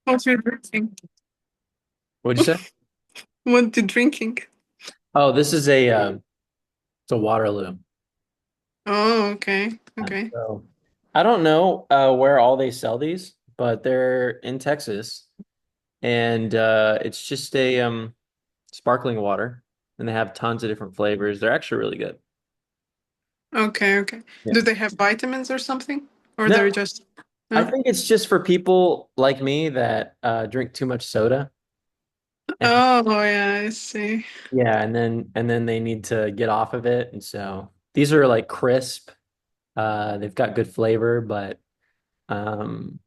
What you drinking? What'd you say? What you drinking? Oh, this is it's a Waterloo. Oh, okay. Okay. So I don't know where all they sell these, but they're in Texas, and it's just a sparkling water, and they have tons of different flavors. They're actually really good. Okay, okay. Yeah. Do they have vitamins or something? Or they're No, just I no? think it's just for people like me that drink too much soda. And Oh, yeah, I see. yeah, and then they need to get off of it. And so these are like crisp. They've got good flavor, but um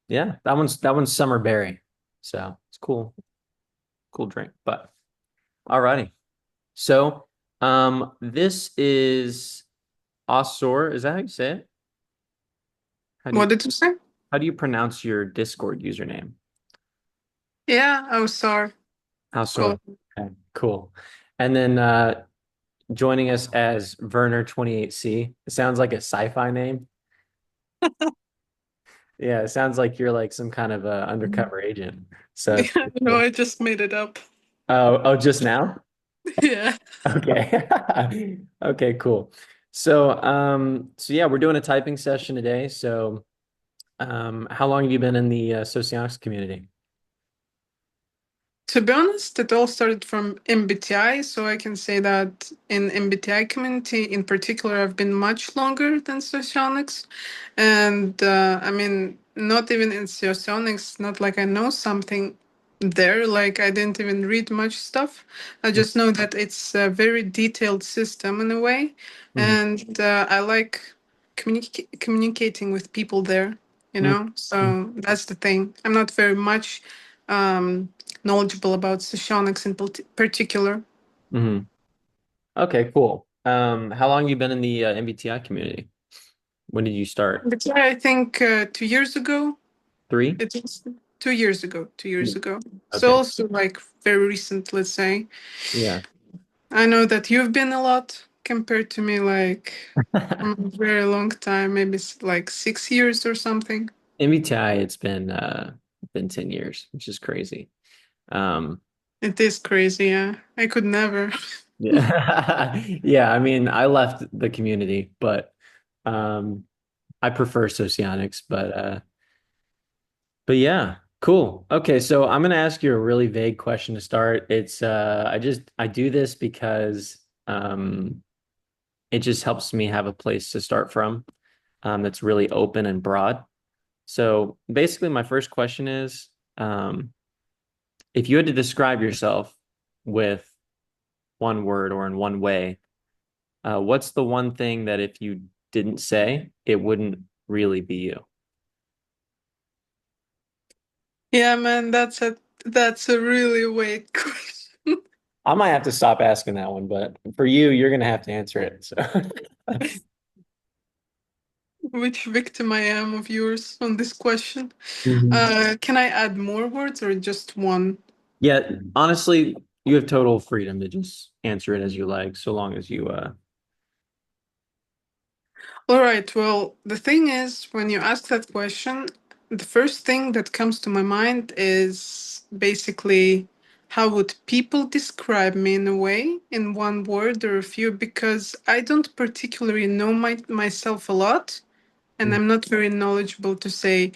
yeah, that one's summer berry. So it's cool. Cool drink. But alrighty. So this is Ausar. Is that how you say it? How do What you did you say? how do you pronounce your Discord username? Yeah, oh sorry. Cool. Ausar. Okay, cool. And then joining us as Verner 28C. It sounds like a sci-fi name. Yeah, it sounds like you're like some kind of undercover agent. So it's Yeah, pretty no, cool. I just made it up. Oh, just now? Yeah. Okay. Okay, cool. So yeah, we're doing a typing session today. So, how long have you been in the Socionics community? To be honest, it all started from MBTI, so I can say that in MBTI community in particular, I've been much longer than Socionics. And I mean, not even in Socionics, not like I know something there, like I didn't even read much stuff. I just know that it's a very detailed system in a way, Mhm. and I like communicating with people there, you know? Mhm. So that's the thing. I'm not very much knowledgeable about Socionics in particular. Mhm. Okay, cool. How long have you been in the MBTI community? When did you start? But yeah, I think 2 years ago. Three? It's 2 years ago. 2 years Yeah. ago. So Okay. also like very recent, let's say. Yeah. I know that you've been a lot compared to me, like from a very long time, maybe like 6 years or something. MBTI, it's been 10 years, which is crazy. Um, It is crazy, yeah. I could never. yeah. Yeah, I mean, I left the community, but I prefer Socionics, but yeah, cool. Okay, so I'm gonna ask you a really vague question to start. It's I do this because it just helps me have a place to start from that's really open and broad. So basically my first question is if you had to describe yourself with one word or in one way, what's the one thing that if you didn't say, it wouldn't really be you? Yeah, man, that's a really weird question. I might have to stop asking that one, but for you, you're gonna have to answer it. So, Which victim I am of yours on this question. Mhm. Can I add more words or just one? Yeah, honestly, you have total freedom to just answer it as you like, so long as you All right. Well, the thing is, when you ask that question, the first thing that comes to my mind is basically how would people describe me in a way, in one word or a few, because I don't particularly know myself a lot, and I'm not very knowledgeable to say,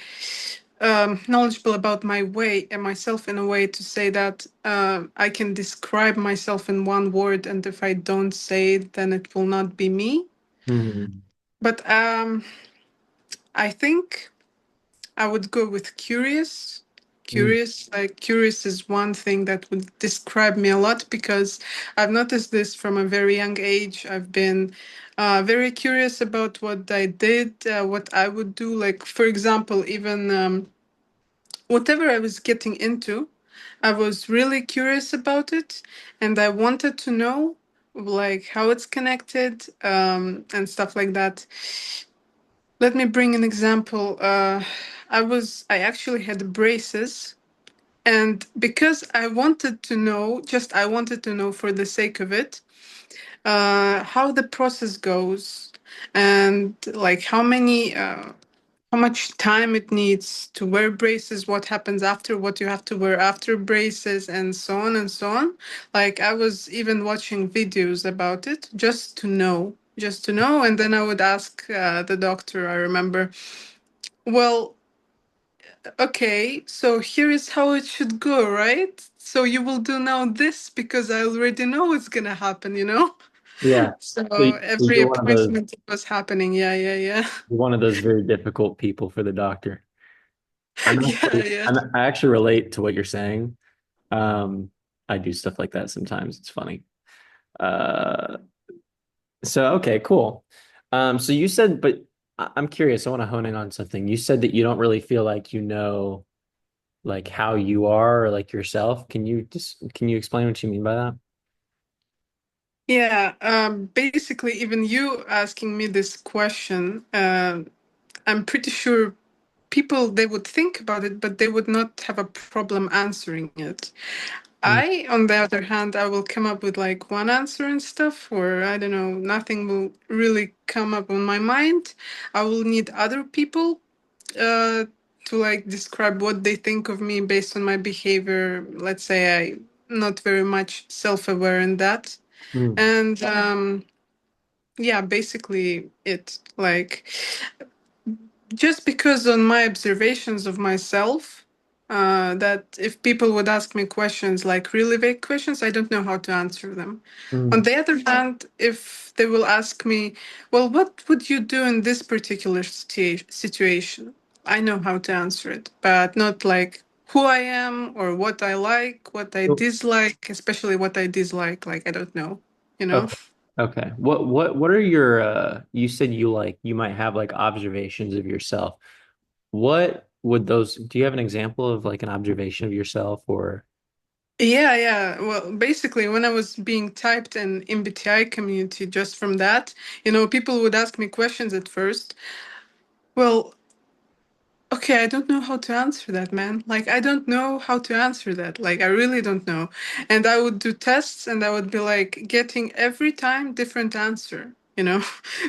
knowledgeable about my way and myself in a way to say that I can describe myself in one word, and if I don't say it, then it will not be me. Mhm. But I think I would go with curious. Mhm. Curious, like curious is one thing that would describe me a lot because I've noticed this from a very young age. I've been very curious about what I did, what I would do. Like, for example, even whatever I was getting into, I was really curious about it and I wanted to know like how it's connected and stuff like that. Let me bring an example. I actually had braces, and because I wanted to know for the sake of it, how the process goes, and like how many. how much time it needs to wear braces, what happens after, what you have to wear after braces, and so on and so on. Like I was even watching videos about it just to know. And then I would ask the doctor, I remember, well, okay, so here is how it should go, right? So you will do now this because I already know it's gonna happen, you know? Yeah. So So every you're one of those appointment it was happening. Yeah, yeah, yeah. you're one of those very difficult people for the doctor. Yeah, yeah. I actually relate to what you're saying. Um, I do stuff like that sometimes. It's funny. Uh, so okay, cool. So you said, but I'm curious. I want to hone in on something. You said that you don't really feel like you know like how you are or like yourself. Can you explain what you mean by that? Yeah, basically, even you asking me this question, I'm pretty sure people they would think about it, but they would not have a problem answering it. Mm, I, on the other hand, I will come up with like one answer and stuff, or I don't know, nothing will really come up on my mind. I will need other people to like describe what they think of me based on my behavior. Let's say I not very much self-aware in that. mm, And yeah, basically it like just because on my observations of myself, that if people would ask me questions like really vague questions, I don't know how to answer them. On mm, the other hand, if they will ask me, well, what would you do in this particular situation? I know how to answer it, but not like who I am or what I like, what I mm. dislike, especially what I dislike. Like, I don't know, you know? Okay. Okay. What are your you said you like you might have like observations of yourself. What would those do you have an example of like an observation of yourself or Yeah, yeah. Well, basically, when I was being typed in MBTI community, just from that, people would ask me questions at first. Well, okay, I don't know how to answer that, man. Like, I don't know how to answer that. Like, I really don't know. And I would do tests and I would be like getting every time different answer,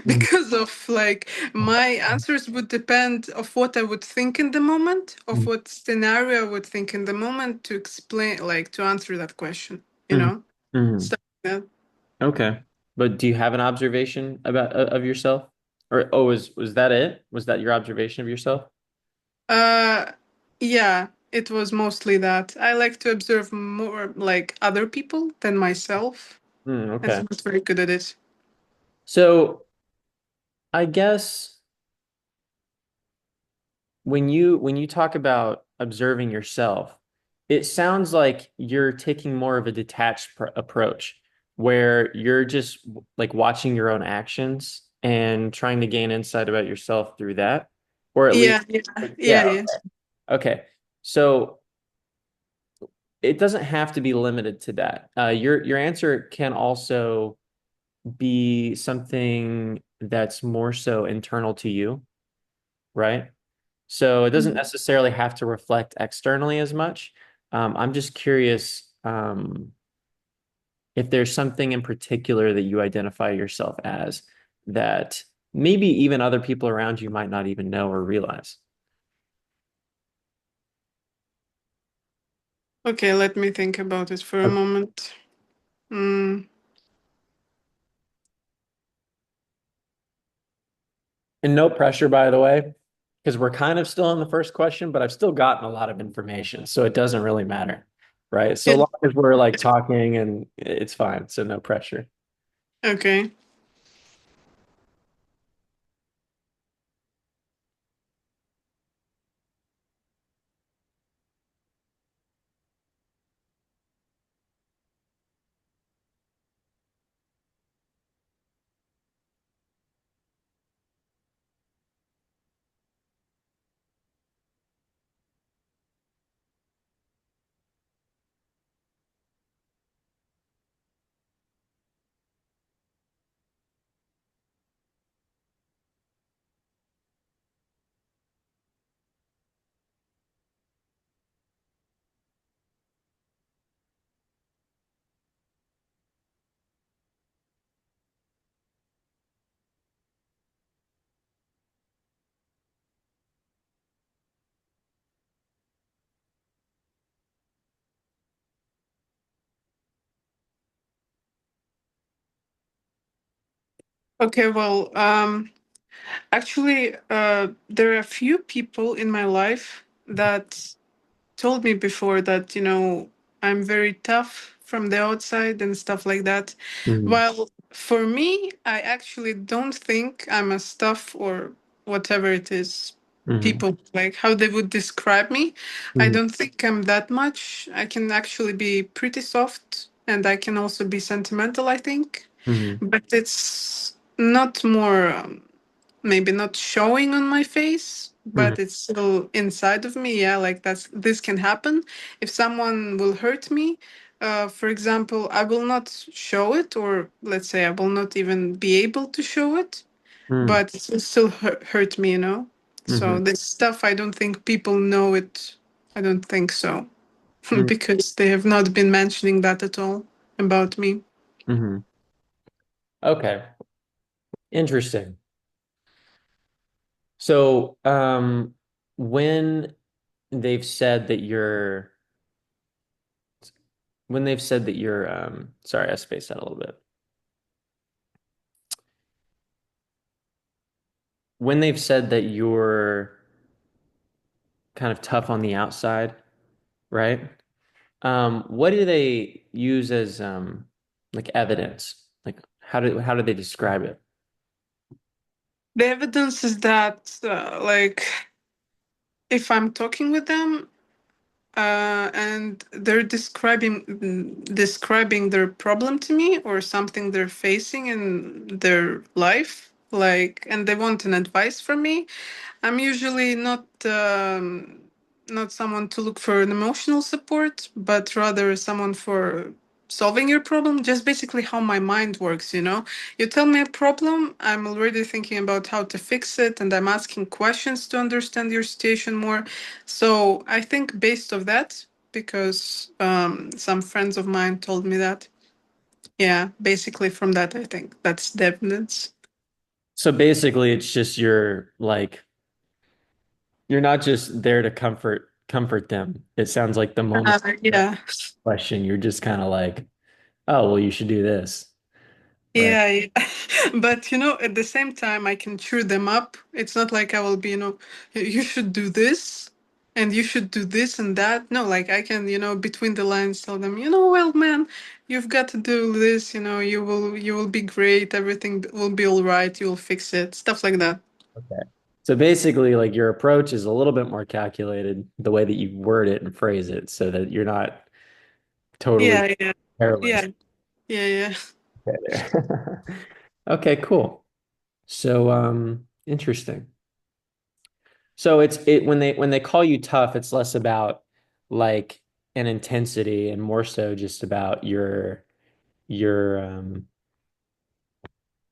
Mm, because of like my answers would depend of what I would think in the moment, of mm, what scenario I would think in the moment to explain, like to answer that question, mm, mm. stuff like that. Okay. But do you have an observation about of yourself? Or oh, was that it? Was that your observation of yourself? Uh, yeah, it was mostly that. I like to observe more like other people than myself. Mm, I'm okay. not very good at it. So I guess when you talk about observing yourself, it sounds like you're taking more of a detached approach where you're just like watching your own actions and trying to gain insight about yourself through that, or at least Yeah, yeah, yeah, yeah. yeah. Okay. So it doesn't have to be limited to that. Your answer can also be something that's more so internal to you, right? So it doesn't Mhm. necessarily have to reflect externally as much. I'm just curious if there's something in particular that you identify yourself as that maybe even other people around you might not even know or realize. Okay, let me think about it for a Okay. moment. Mm, And no pressure, by the way, because we're kind of still on the first question, but I've still gotten a lot of information, so it doesn't really matter, right? So yeah, long as we're like talking and it's fine, so no pressure. okay. Okay, well, actually, there are a few people in my life that told me before that, I'm very tough from the outside and stuff like that. Hmm. While for me, I actually don't think I'm as tough or whatever it is. Hmm. People like how they would describe me. I Hmm. don't think I'm that much. I can actually be pretty soft and I can also be sentimental, I think. Hmm. But it's not more. Maybe not showing on my face, Hmm. but it's still inside of me. Yeah, like this can happen. If someone will hurt me, for example, I will not show it, or let's say I will not even be able to show it, Hmm. but it will still hurt me, Hmm. So this stuff, I don't think people know it. I don't think so, Hmm. because they have not been mentioning that at all about me. Hmm. Okay, interesting. So, when they've said that you're, sorry, I spaced out a little bit. When they've said that you're kind of tough on the outside, right? What do they use as like evidence? Like how do they describe it? The evidence is that, like, if I'm talking with them, and they're describing their problem to me or something they're facing in their life, like, and they want an advice from me. I'm usually not someone to look for an emotional support, but rather someone for solving your problem. Just basically how my mind works, You tell me a problem, I'm already thinking about how to fix it, and I'm asking questions to understand your situation more. So I think based of that, because some friends of mine told me that. Yeah, basically from that, I think that's the evidence. So basically, it's just you're not just there to comfort them. It sounds like the moment Yeah. question, you're just kind of like, oh, well, you should do this, right? Yeah, yeah. But at the same time, I can cheer them up. It's not like I will be, you should do this and you should do this and that. No, like I can, between the lines tell them, well, man, you've got to do this, you will be great. Everything will be all right. You will fix it. Stuff like that. Okay. So basically, like your approach is a little bit more calculated, the way that you word it and phrase it, so that you're not totally Yeah, yeah, careless. yeah, yeah, yeah. Okay, there. Okay, cool. So, interesting. So it's when they call you tough, it's less about like an intensity and more so just about your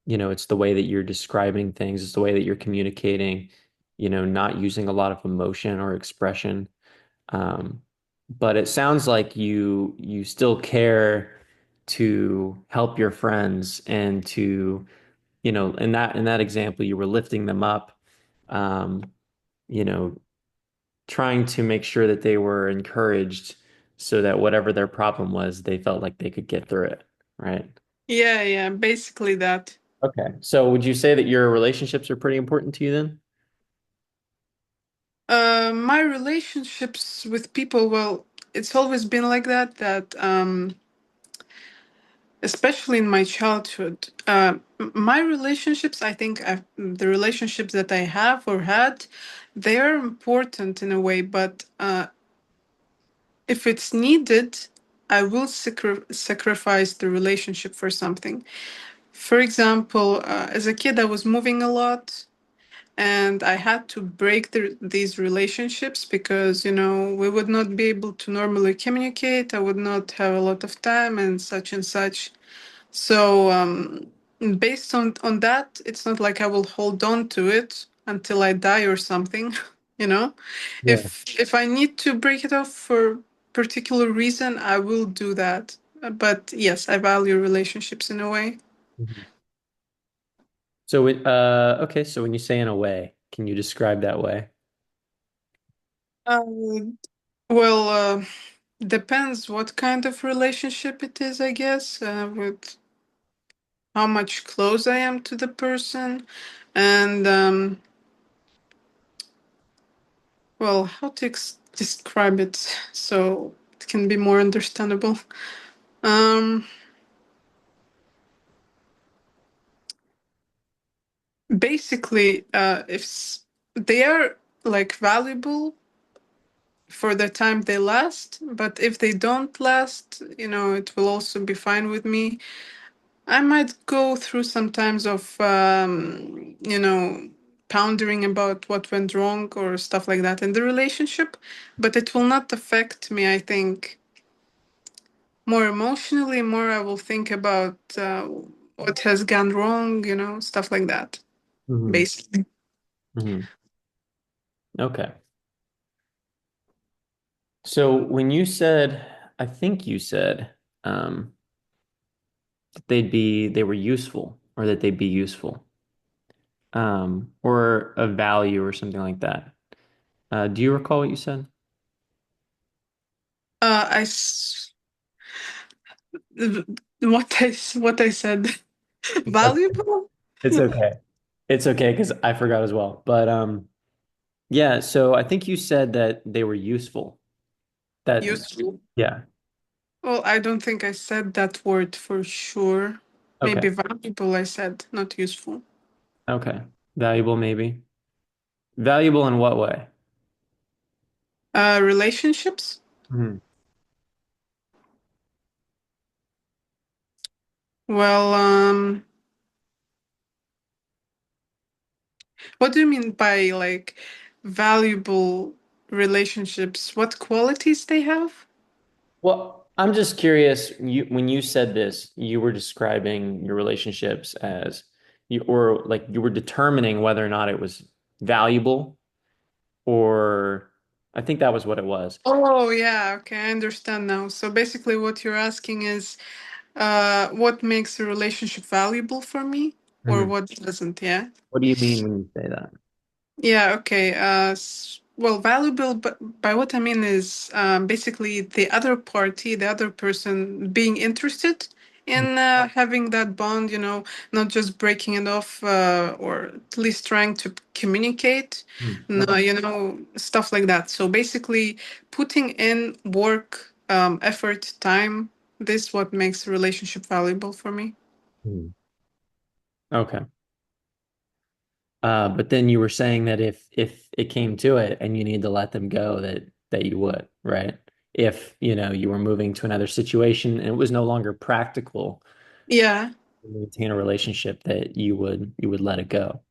it's the way that you're describing things, it's the way that you're communicating, not using a lot of emotion or expression. Um, but it sounds like you still care to help your friends and to, in that example, you were lifting them up, um, you know, trying to make sure that they were encouraged so that whatever their problem was, they felt like they could get through it, right? Yeah, yeah, basically that. Okay. So would you say that your relationships are pretty important to you then? My relationships with people, well, it's always been like that especially in my childhood. My relationships, I think the relationships that I have or had, they are important in a way, but if it's needed, I will sacrifice the relationship for something. For example, as a kid, I was moving a lot and I had to break these relationships because, we would not be able to normally communicate. I would not have a lot of time and such and such. So based on that, it's not like I will hold on to it until I die or something. You know, Yeah. if I need to break it off for particular reason, I will do that. But yes, I value relationships in a way. Mhm. So okay, so when you say in a way, can you describe that way? Um, well, depends what kind of relationship it is, I guess. With how much close I am to the person, and well, how to describe it so it can be more understandable. Um, Basically, if they are like valuable for the time they last, but if they don't last, it will also be fine with me. I might go through some times of, pondering about what went wrong or stuff like that in the relationship, but it will not affect me, I think, more emotionally. More I will think about what has gone wrong, stuff like that, Hmm. basically. Hmm. Okay. So when you said, I think you said um, that they were useful or that they'd be useful, or a value or something like that. Do you recall what you said? Uh, I s- what I said, It's okay. valuable, It's okay. It's okay because I forgot as well. But yeah, so I think you said that they were useful. That useful. yeah. Well, I don't think I said that word for sure. Okay. Maybe valuable, I said, not useful. Okay. Valuable maybe. Valuable in what way? Relationships? Mhm. Well, what do you mean by like valuable relationships? What qualities they have? Well, I'm just curious, when you said this, you were describing your relationships as you or like you were determining whether or not it was valuable or I think that was what it was. Oh, yeah, okay, I understand now. So basically, what you're asking is, what makes a relationship valuable for me, or Mhm. what doesn't? Yeah. What do you mean when you say that? Yeah, okay. Well, valuable, but by what I mean is basically the other party, the other person being interested in having that bond, not just breaking it off or at least trying to communicate, Mhm. no, Okay. stuff like that. So basically, putting in work, effort, time, this what makes a relationship valuable for me. Mhm. Okay. But then you were saying that if it came to it and you need to let them go, that you would, right? If, you were moving to another situation and it was no longer practical Yeah. to maintain a relationship, that you would let it go.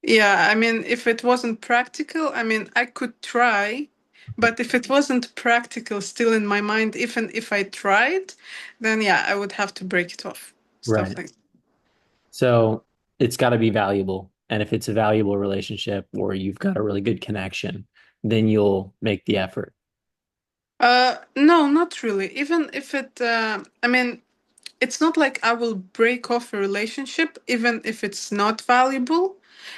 Yeah, I mean, if it wasn't practical, I mean, I could try, but if it wasn't practical still in my mind, even if I tried, then yeah, I would have to break it off. Stuff Right. like So it's got to be valuable. And if it's a valuable relationship or you've got a really good connection, then you'll make the effort. no, not really. Even if I mean, it's not like I will break off a relationship, even if it's not valuable.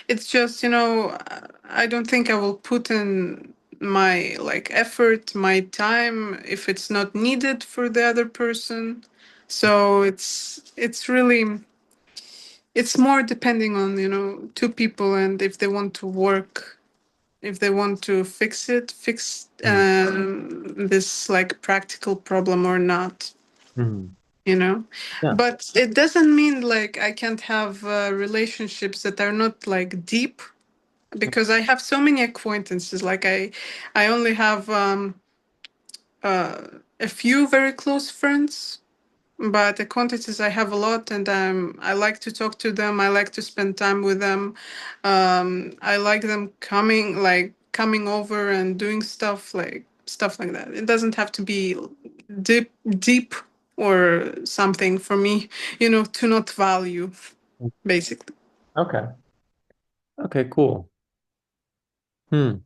It's just, I don't think I will put in my like effort, my time if it's not needed for the other person. So it's really it's more depending on, two people and if they want to work, if they want to fix Mhm. this like practical problem or not, Mhm. you know Yeah. but it doesn't mean like I can't have relationships that are not like deep, because I have so many acquaintances. Like I only have uh, a few very close friends, but acquaintances I have a lot, and I like to talk to them. I like to spend time with them. I like them coming over and doing stuff like that. It doesn't have to be deep or something for me, to not value, basically. Okay. Okay, cool. Hmm.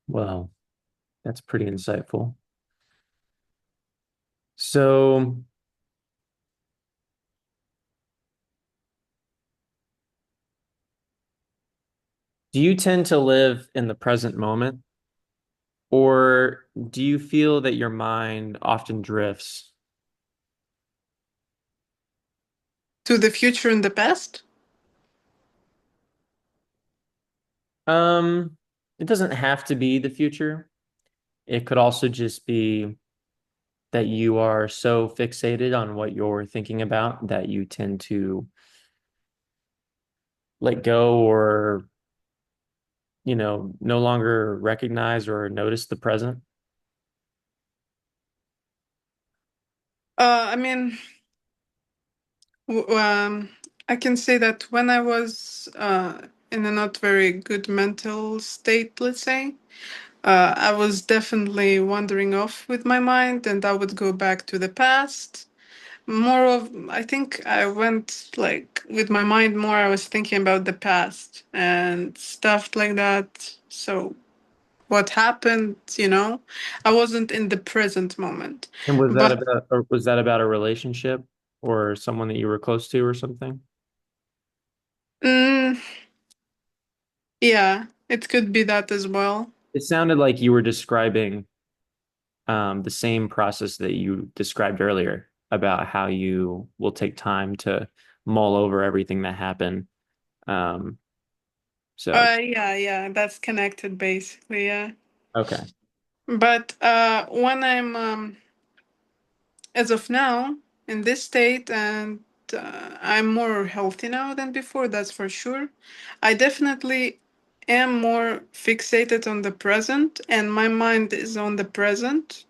Well, that's pretty insightful. So, do you tend to live in the present moment, or do you feel that your mind often drifts? To the future and the past? Um, it doesn't have to be the future. It could also just be that you are so fixated on what you're thinking about that you tend to let go or, no longer recognize or notice the present. I mean, w- um, I can say that when I was in a not very good mental state, let's say, I was definitely wandering off with my mind, and I would go back to the past. More of, I think I went like with my mind more, I was thinking about the past and stuff like that. So, what happened, I wasn't in the present moment. And was that But about, or was that about a relationship or someone that you were close to or something? mm, yeah, it could be that as well. It sounded like you were describing the same process that you described earlier about how you will take time to mull over everything that happened. Um, so, Yeah, that's connected basically, yeah. okay. But when I'm as of now in this state, and I'm more healthy now than before, that's for sure. I definitely am more fixated on the present, and my mind is on the present,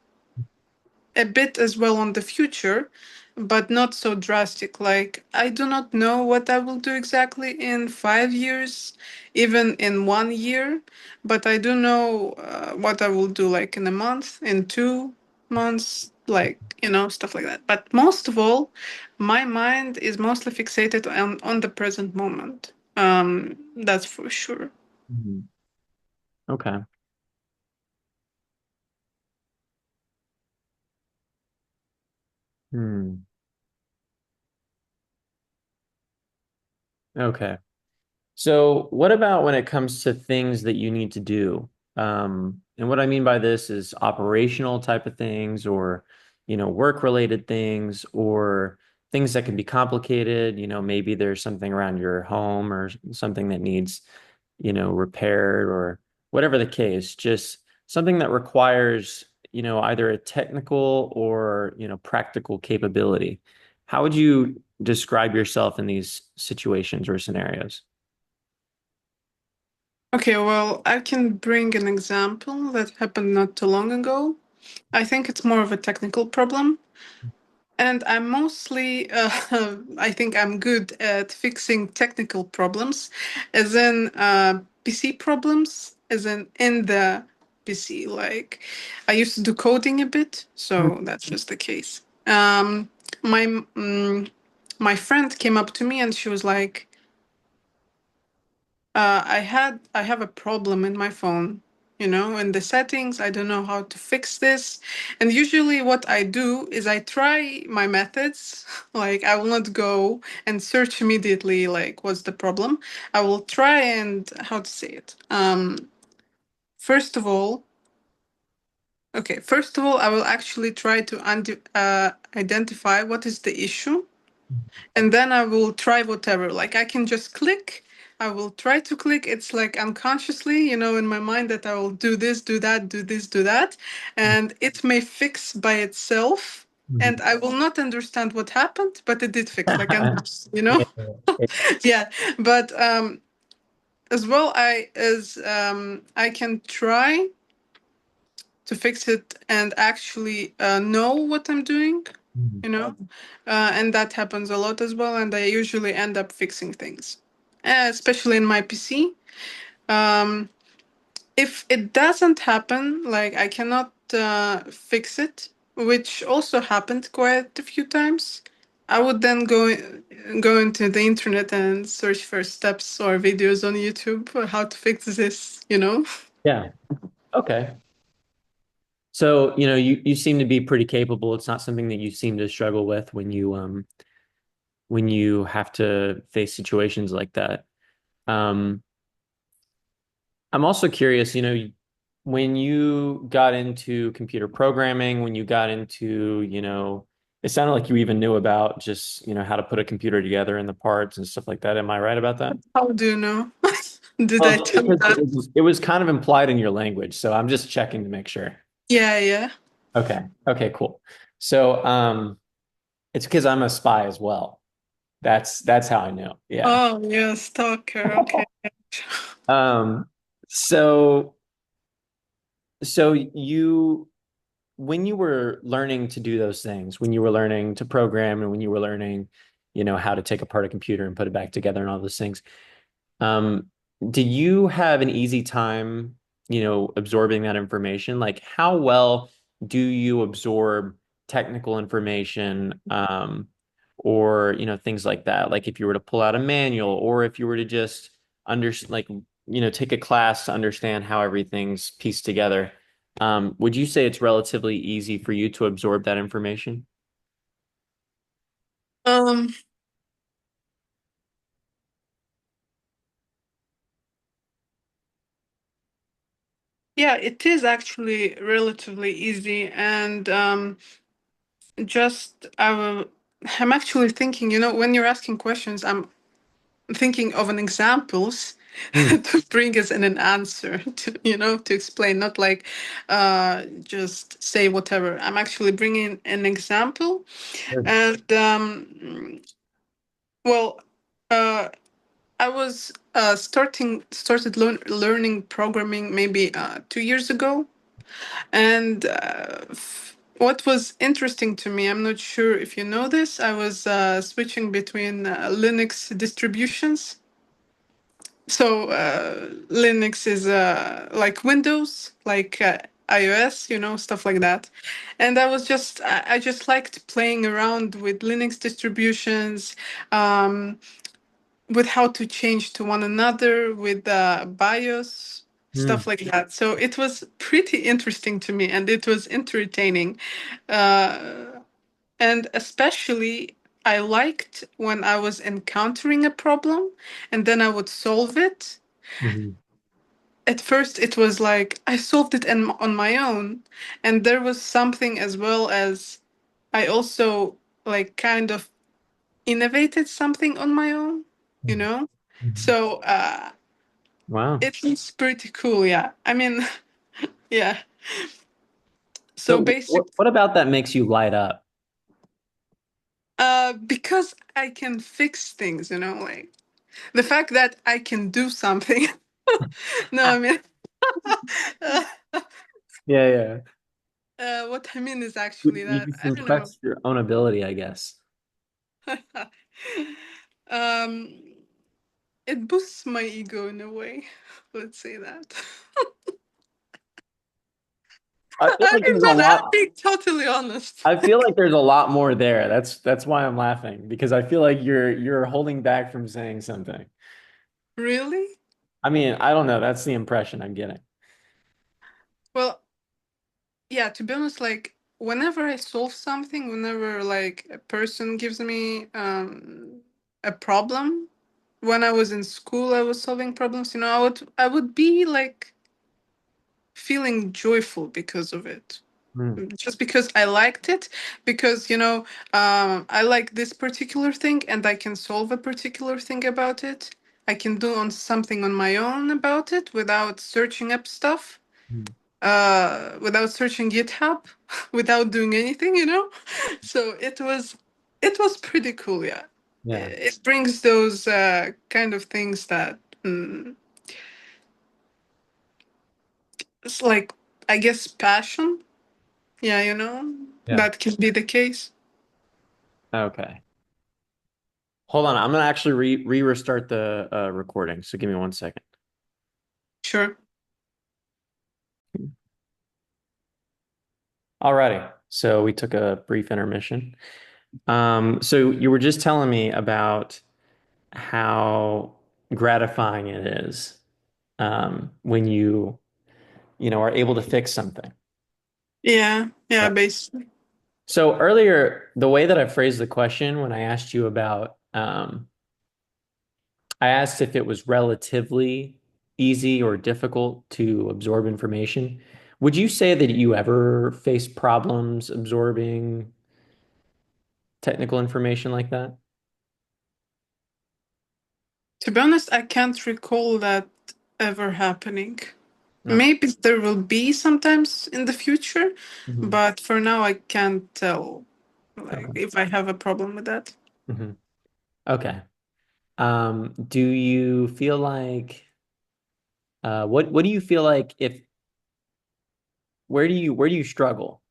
a bit as well on the future, but not so drastic. Like, I do not know what I will do exactly in 5 years, even in 1 year, but I do know what I will do like in a month, in 2 months, like, stuff like that. But most of all, my mind is mostly fixated on the present moment. That's for sure. Mhm. Okay. Hmm. Okay. So, what about when it comes to things that you need to do? And what I mean by this is operational type of things or, work related things or things that can be complicated. Maybe there's something around your home or something that needs, repaired or whatever the case, just something that requires, either a technical or, practical capability. How would you describe yourself in these situations or scenarios? Okay, well, I can bring an example that happened not too long ago. I think it's more of a technical problem. And I'm mostly, I think I'm good at fixing technical problems, as in PC problems, as in the PC. Like, I used to do coding a bit, so that's just the case. My my friend came up to me and she was like, I have a problem in my phone, in the settings. I don't know how to fix this. And usually what I do is I try my methods. Like, I will not go and search immediately like what's the problem. I will try and how to say it. First of all, first of all, I will actually try to identify what is the issue, and then I will try whatever. Like, I can just click. I will try to click. It's like unconsciously, in my mind, that I will do this, do that, do this, do that, and it may fix by itself. And I will not understand what happened, but it did fix. Like, and Yeah. yeah. But as well, I can try to fix it and actually know what I'm doing, you know, and that happens a lot as well. And I usually end up fixing things, especially in my PC. Um, if it doesn't happen, like I cannot fix it, which also happened quite a few times. I would then go into the internet and search for steps or videos on YouTube for how to fix this. Yeah. Okay. So, you seem to be pretty capable. It's not something that you seem to struggle with when you have to face situations like that. Um, I'm also curious, when you got into computer programming, when you got into, It sounded like you even knew about just, how to put a computer together and the parts and stuff like that. Am I right about that? How do you know? Did I Well, tell because that? it was kind of implied in your language, so I'm just checking to make sure. Yeah, yeah. Okay. Okay, cool. So, it's because I'm a spy as well. That's how I know. Yeah. Oh, yeah, stalker. Okay. Um, so so you when you were learning to do those things, when you were learning to program and when you were learning, how to take apart a computer and put it back together and all those things, Um, did you have an easy time, absorbing that information? Like, how well do you absorb technical information, or, things like that? Like, if you were to pull out a manual, or if you were to just like, take a class to understand how everything's pieced together, would you say it's relatively easy for you to absorb that information? Um, yeah, it is actually relatively easy, and just I'm actually thinking, when you're asking questions, I'm thinking of an examples Hmm. to bring us in an answer to to explain, not like just say whatever. I'm actually bringing an example, Sure. and well, uh, I was started learning programming maybe 2 years ago, and what was interesting to me, I'm not sure if you know this, I was switching between Linux distributions. So Linux is like Windows, like iOS, stuff like that. And I just liked playing around with Linux distributions, um, with how to change to one another, with BIOS, Hmm. stuff like that. So it was pretty interesting to me, and it was entertaining. Uh, and especially, I liked when I was encountering a problem and then I would solve it. Mhm. At first, it was like I solved it on my own. And there was something as well as I also like kind of innovated something on my own, you Mhm. know? Mhm. So Wow. it was pretty cool. Yeah. I mean, yeah. So So what, basic, what about that makes you light up? because I can fix things, like the fact that I can do something. No, I mean, Yeah, yeah. what I mean is You, actually that you I can don't know. flex your own ability, I guess. um, it boosts my ego in a way. Let's say that. I feel I like mean, there's a but I'm lot. being totally honest. I feel like there's a lot more there. That's why I'm laughing because I feel like you're holding back from saying something. Really? I mean, I don't know. That's the impression I'm getting. Well, yeah, to be honest, like whenever I solve something, whenever like a person gives me a problem, when I was in school, I was solving problems, I would be like feeling joyful because of it. Hmm. Just because I liked it, because I like this particular thing and I can solve a particular thing about it. I can do on something on my own about it without searching up stuff, Hmm. without searching GitHub, without doing anything. So it was pretty cool, yeah. Yeah. It brings those kind of things that it's like, I guess, passion. Yeah, Yeah. that can be the case. Okay. Hold on. I'm gonna actually restart the recording. So give me 1 second. Sure. Alrighty. So we took a brief intermission. So you were just telling me about how gratifying it is, when you are able to fix something. Yeah, yeah, Right. basically. So earlier, the way that I phrased the question when I asked you about, I asked if it was relatively easy or difficult to absorb information. Would you say that you ever face problems absorbing technical information like that? To be honest, I can't recall that ever happening. Okay. Maybe there will be sometimes in the future, Hmm. but for now I can't tell like Okay. if I have a problem with that. Hmm. Okay. Do you feel like what do you feel like if where do you struggle?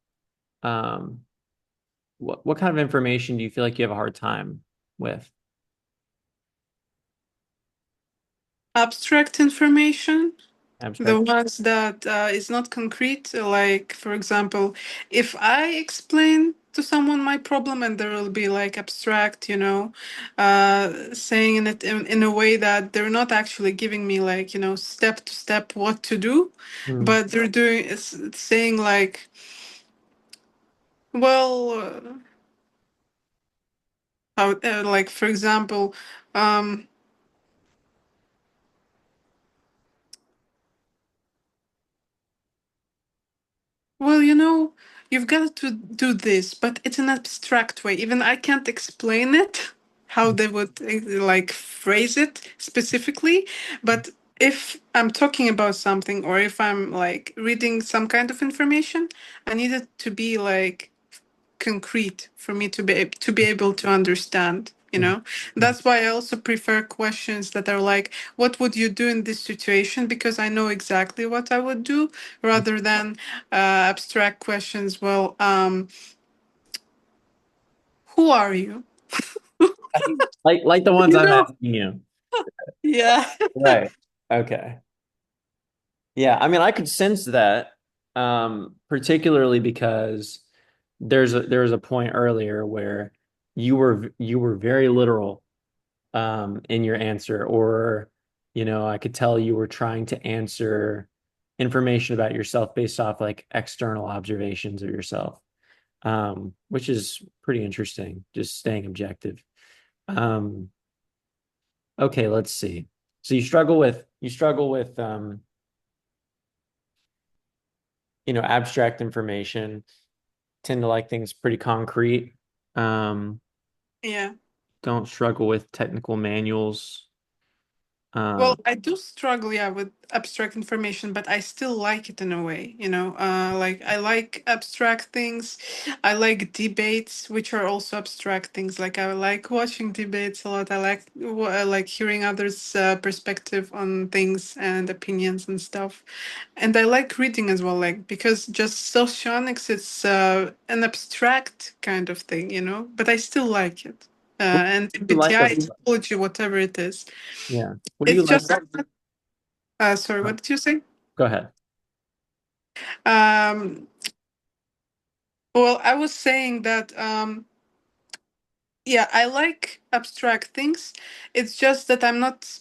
Um, what kind of information do you feel like you have a hard time with? Abstract information, the Abstract. ones that is not concrete, like for example, if I explain to someone my problem and there will be like abstract, saying it in a way that they're not actually giving me like, step to step what to do, Hmm. but they're doing is saying like, well, how, like for example, um, well, you've got to do this, but it's an abstract way. Even I can't explain it, how they would like phrase it specifically. But if I'm talking about something or if I'm like reading some kind of information, I need it to be like concrete for me to be able to understand. Mhm. Mhm. That's why I also prefer questions that are like, what would you do in this situation, because I know exactly what I would do, rather than abstract questions. Well, who are you? Like the ones you I'm know asking you. yeah. Right. Okay. Yeah, I mean, I could sense that, particularly because there's a point earlier where you were very literal in your answer, or I could tell you were trying to answer information about yourself based off like external observations of yourself, which is pretty interesting, just staying objective. Um, okay, let's see. So you struggle with abstract information, tend to like things pretty concrete. Um, Yeah. don't struggle with technical manuals. Well, Um, I do struggle, yeah, with abstract information, but I still like it in a way, like I like abstract things. I like debates, which are also abstract things. Like I like watching debates a lot. I like hearing others' perspective on things and opinions and stuff. And I like reading as well, like because just socionics, it's an abstract kind of thing, but I still like it. what And do you like MBTI, typology, whatever it is. yeah. What do you It's like? just sorry, uh, what did you say? Go ahead. Um, well, I was saying that, yeah, I like abstract things. It's just that I'm not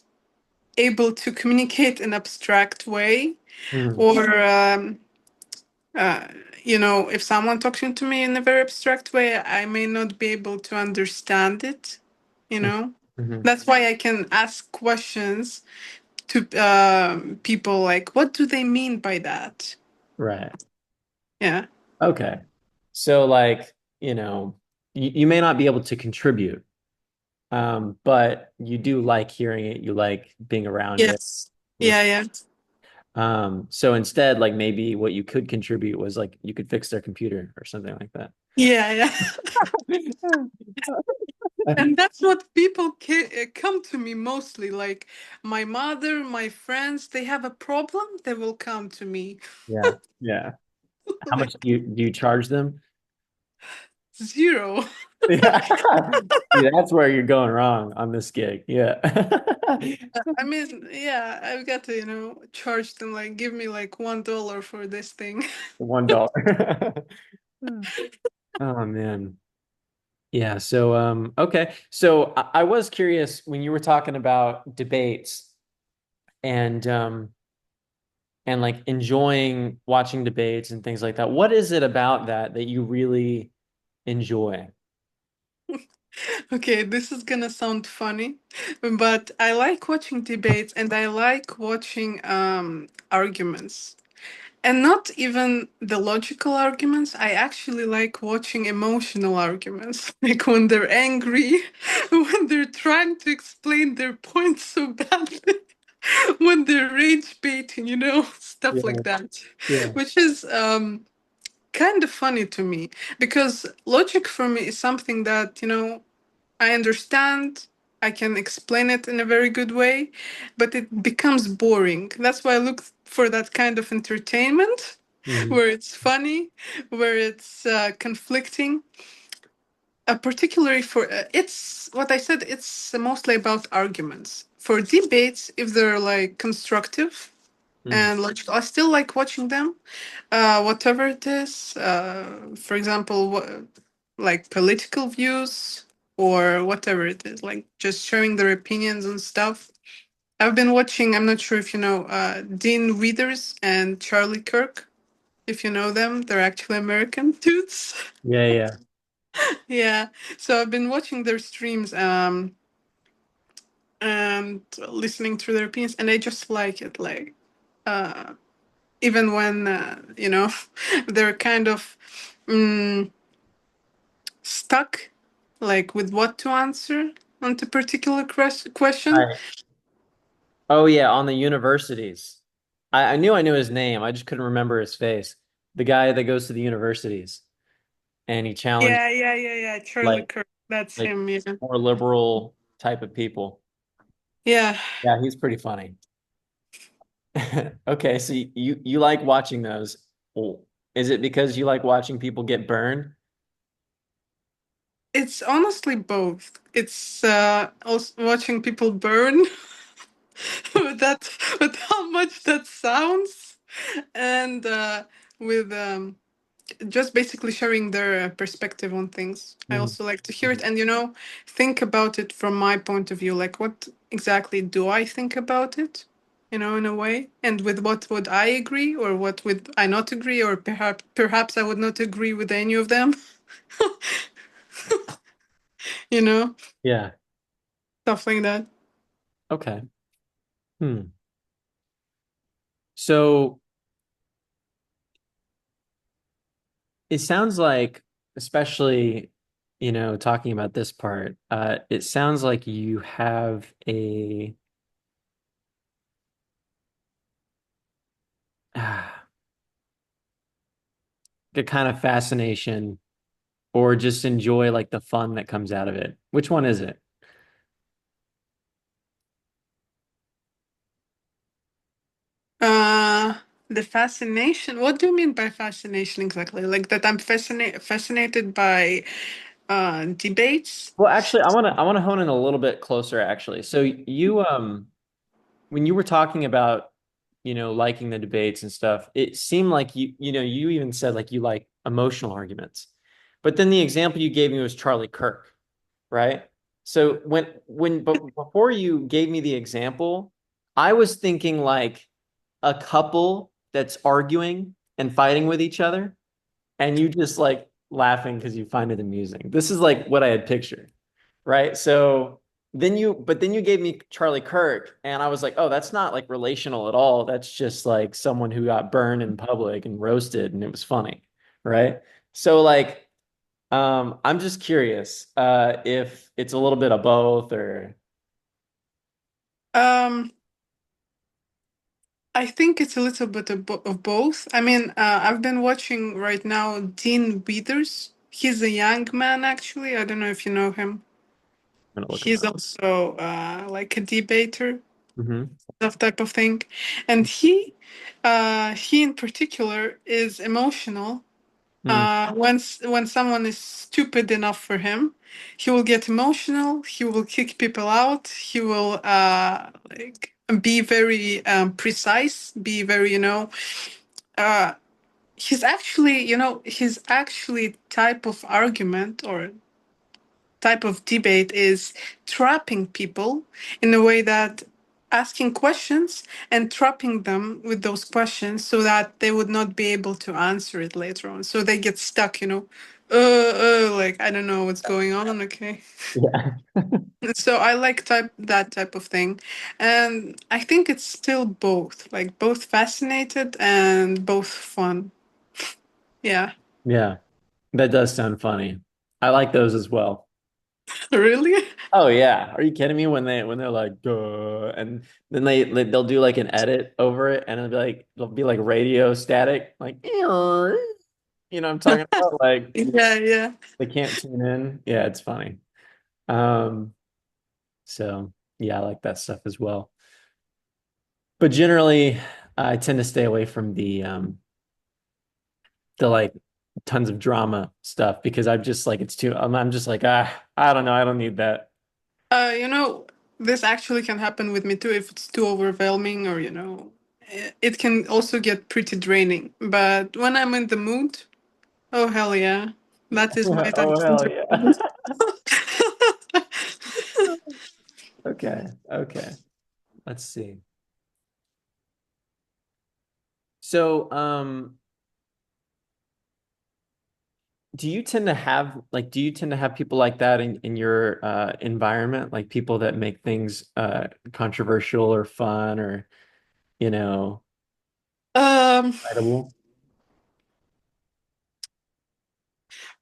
able to communicate in abstract way, Mhm. or uh, if someone talking to me in a very abstract way, I may not be able to understand it. You know, Mhm. that's why I can ask questions to people like, what do they mean by that? Right. Yeah. Okay. So like, you may not be able to contribute, but you do like hearing it, you like being around it. Yes. Listen. Yeah, yeah. So instead, like maybe what you could contribute was like you could fix their computer or something like that. Yeah, yeah. And that's what people come to me mostly. Like my mother, my friends, they have a problem, they will come to me. Yeah. Yeah. How much Like do you charge them? zero. Yeah. See, that's where you're going wrong on this gig. Yeah. I mean, yeah, I've got to, charge them like give me like $1 for this thing. $1. Oh man. Yeah, so okay. So I was curious when you were talking about debates and like enjoying watching debates and things like that. What is it about that you really enjoy? Okay, this is gonna sound funny, but I like watching debates and I like watching arguments. And not even the logical arguments. I actually like watching emotional arguments. Like when they're angry, when they're trying to explain their point so badly, when they're rage baiting, stuff like Yeah, that. yeah. Which is kind of funny to me because logic for me is something that, I understand, I can explain it in a very good way, but it becomes boring. That's why I look for that kind of entertainment Mhm. where it's funny, where it's conflicting. Particularly for it's what I said, it's mostly about arguments. For debates, if they're like constructive Mhm. and logical, I still like watching them, whatever it is. For example, like political views or whatever it is, like just sharing their opinions and stuff. I've been watching. I'm not sure if you know Dean Withers and Charlie Kirk. If you know them, they're actually American dudes. Yeah, yeah. Yeah. So I've been watching their streams and listening to their opinions, and I just like it. Like even when they're kind of mm, stuck like with what to answer on the particular question. Right. Oh yeah, on the universities. I knew his name. I just couldn't remember his face. The guy that goes to the universities and he challenged Yeah, Charlie like Kirk, that's like him. Yeah, more liberal type of people. yeah. Yeah, he's pretty funny. Okay, so you like watching those. Oh, is it because you like watching people get burned? It's honestly both. It's also watching people burn with that, with how much that sounds, and with just basically sharing their perspective on things. I Mhm. also like to hear it and, think about it from my point of view. Like, what exactly do I think about it? In a way, and with what would I agree, or what would I not agree, or perhaps I would not agree with any of them. you know, Yeah. Stuff like that. Okay. Hmm. So it sounds like, especially, talking about this part, it sounds like you have ah, a kind of fascination or just enjoy like the fun that comes out of it. Which one is it? Uh, the fascination. What do you mean by fascination exactly? Like that I'm fascinated by debates. Well, actually, I want to hone in a little bit closer, actually. So when you were talking about, liking the debates and stuff, it seemed like you even said like you like emotional arguments. But then the example you gave me was Charlie Kirk, right? So but before you gave me the example, I was thinking like a couple that's arguing and fighting with each other, and you just like laughing because you find it amusing. This is like what I had pictured, right? So but then you gave me Charlie Kirk, and I was like, oh, that's not like relational at all. That's just like someone who got burned in public and roasted, and it was funny, right? So like, I'm just curious, if it's a little bit of both or. Um, I think it's a little bit of both. I mean, I've been watching right now Dean Withers. He's a young man, actually. I don't know if you know him. I'm gonna look him He's up. also like a debater, Hmm. that type of thing. And he in particular is emotional. Mm. When someone is stupid enough for him, he will get emotional. He will kick people out. He will like be very precise. Be very uh, his actually type of argument or type of debate is trapping people in a way that asking questions and trapping them with those questions so that they would not be able to answer it later on. So they get stuck. like I don't know what's going on. Okay. Yeah. So I like that type of thing. And I think it's still both, like both fascinated and both fun. Yeah. Yeah. That does sound funny. I like those as well. Really? Oh yeah. Are you kidding me when they're like duh and then they'll do like an edit over it and it'll be like radio static like you know what I'm talking about? Like Yeah, yeah. they can't tune in. Yeah, it's funny. Um so yeah, I like that stuff as well. But generally I tend to stay away from the like tons of drama stuff because I'm just like it's too I'm just like I don't know, I don't need that. You know, this actually can happen with me too if it's too overwhelming or, it can also get pretty draining. But when I'm in the mood, oh hell yeah. That is my time Oh to hell enjoy. yeah. Okay. Okay. Let's see. So, do you tend to have people like that in your environment, like people that make things controversial or fun or, you know, Um, excitable?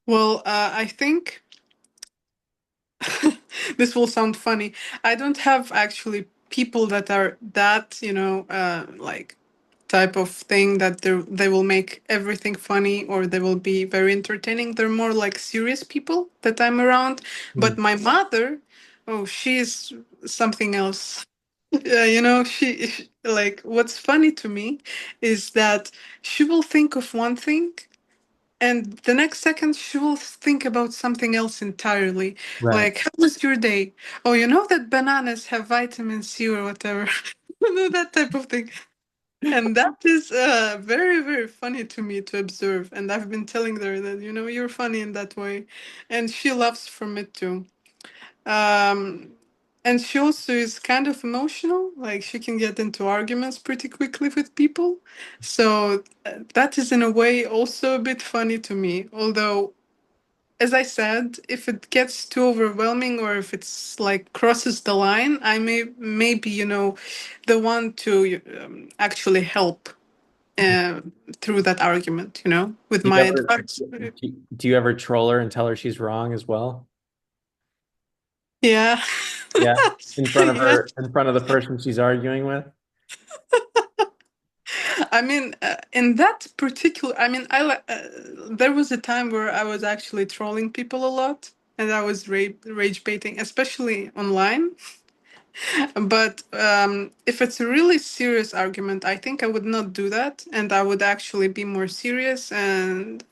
well, I think this will sound funny. I don't have actually people that are that, like type of thing that they will make everything funny or they will be very entertaining. They're more like serious people that I'm around. Hmm. But my mother, oh, she's something else. Like what's funny to me is that she will think of one thing and the next second, she will think about something else entirely. Right. Like, how was your day? Oh, you know that bananas have vitamin C or whatever. That type of thing. And that is very, very funny to me to observe. And I've been telling her that, you're funny in that way. And she laughs from it too. Um, and she also is kind of emotional. Like she can get into arguments pretty quickly with people. So that is in a way also a bit funny to me. Although, as I said, if it gets too overwhelming or if it's like crosses the line, I maybe the one to actually help uh, through that argument. With Do you my ever advice. do you ever troll her and tell her she's wrong as well? Yeah. Yeah. Yeah. In front of the person she's arguing with? I mean, in that particular, I mean, there was a time where I was actually trolling people a lot, and I was rage baiting, especially online. But if it's a really serious argument, I think I would not do that, and I would actually be more serious and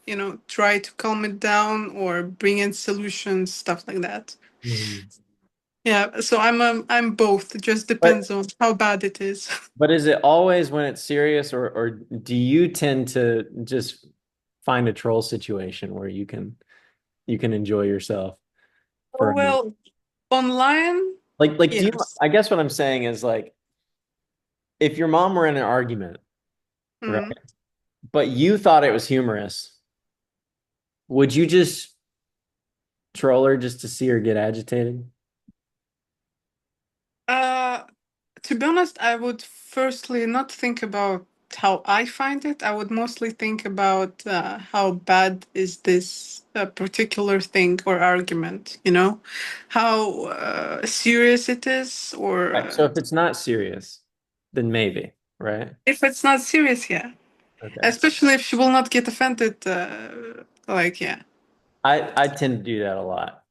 try to calm it down or bring in solutions, stuff like that. Mhm. Yeah, so I'm both. It just depends But on how bad it is. But is it always when it's serious, or do you tend to just find a troll situation where you can enjoy yourself for Oh, well, online, like do you yes. I guess what I'm saying is like if your mom were in an argument, right? Mm. But you thought it was humorous, would you just troll her just to see her get agitated? Uh, to be honest, I would firstly not think about how I find it. I would mostly think about how bad is this particular thing or argument, how serious it is, or Right. So if it's not serious, then maybe, right? if it's not serious, yeah. Okay. Especially if she will not get offended, like, yeah. I tend to do that a lot.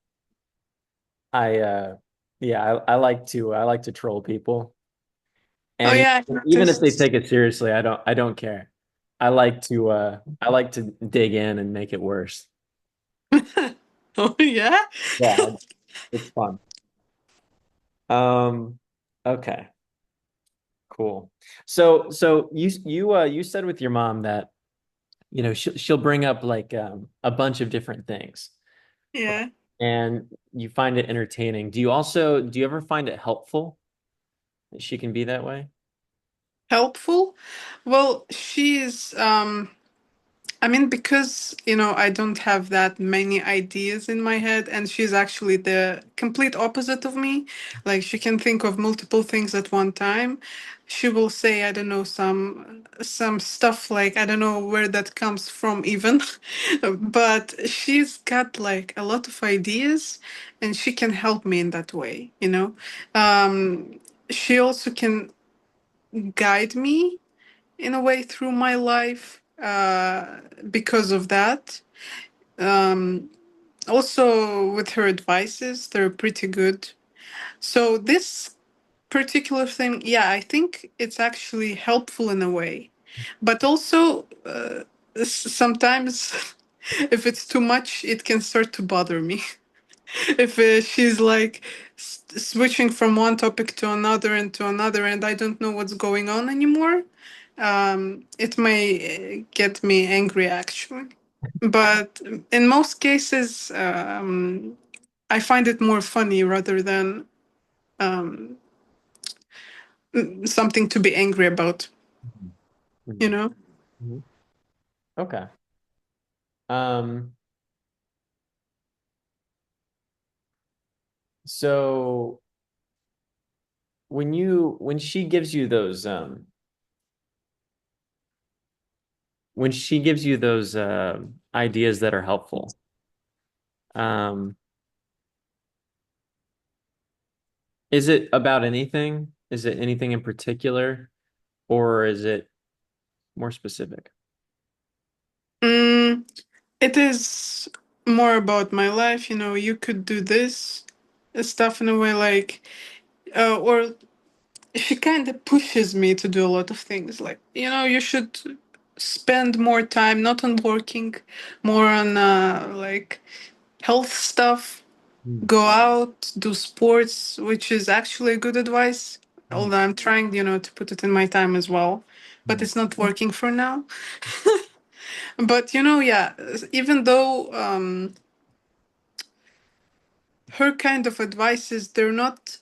I yeah, I like to troll people. Oh, And yeah, I even if they noticed. take it seriously, I don't care. I like to dig in and make it worse. Oh, yeah? Yeah, it's fun. Um, okay, cool. So you said with your mom that she'll bring up like a bunch of different things, right? Yeah. And you find it entertaining. Do you ever find it helpful that she can be that way? Helpful? Well, she is. I mean, because, I don't have that many ideas in my head, and she's actually the complete opposite of me. Like, she can think of multiple things at one time. She will say, I don't know, some stuff like, I don't know where that comes from even, but she's got like a lot of ideas, and she can help me in that way. She also can guide me in a way through my life because of that. Um, Also, with her advices, they're pretty good. So, this particular thing, yeah, I think it's actually helpful in a way. But also, sometimes if it's too much, it can start to bother me. If she's like switching from one topic to another and to another, and I don't know what's going on anymore, it may get me angry actually. But in most cases, I find it more funny rather than something to be angry about, Mhm. you Mhm. know? Mhm. Okay. Um, so when she gives you those when she gives you those ideas that are helpful, um, is it about anything? Is it anything in particular, or is it more specific? Mm, it is more about my life, you could do this stuff in a way like, or she kind of pushes me to do a lot of things like you should spend more time not on working, more on like health stuff, Mm. go out, do sports, which is actually good advice, Mm. although I'm trying to put it in my time as well, but Mm. it's not working for now. But yeah, even though her kind of advices, they're not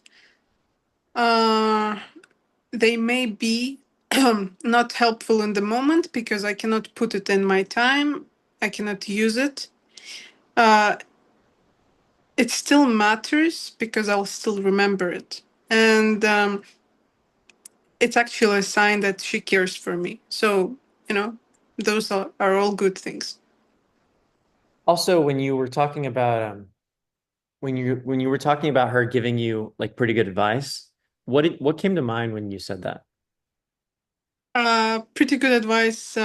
uh they may be not helpful in the moment because I cannot put it in my time. I cannot use it. Uh, it still matters because I'll still remember it. And it's actually a sign that she cares for me. So, those are all good things. Also, when you were talking about when you were talking about her giving you like pretty good advice, what came to mind when you said that? Pretty good advice.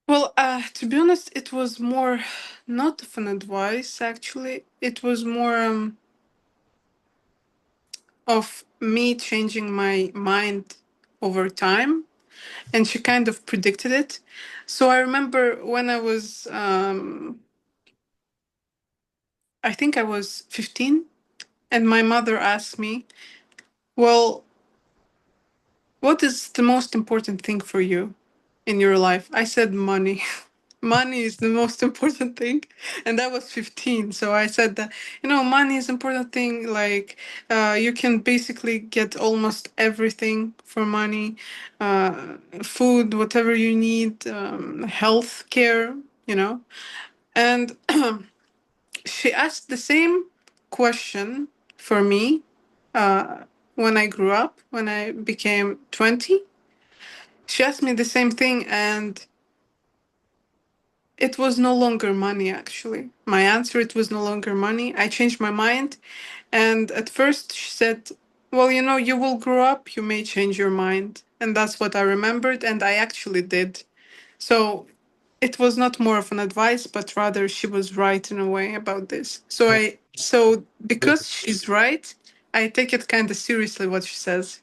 Well, to be honest, it was more not of an advice, actually. It was more of me changing my mind over time, and she kind of predicted it. So I remember when I think I was 15, and my mother asked me, well, what is the most important thing for you in your life? I said money. Money is the most important thing. And I was 15. So I said that, money is important thing. Like, you can basically get almost everything for money, food, whatever you need, health care, you know. And she asked the same question for me uh, when I grew up, when I became 20. She asked me the same thing, and it was no longer money, actually. My answer, it was no longer money. I changed my mind. And at first, she said, well, you will grow up, you may change your mind. And that's what I remembered, and I actually did. So it was not more of an advice, but rather she was right in a way about this. So because she's right, I take it kind of seriously what she says.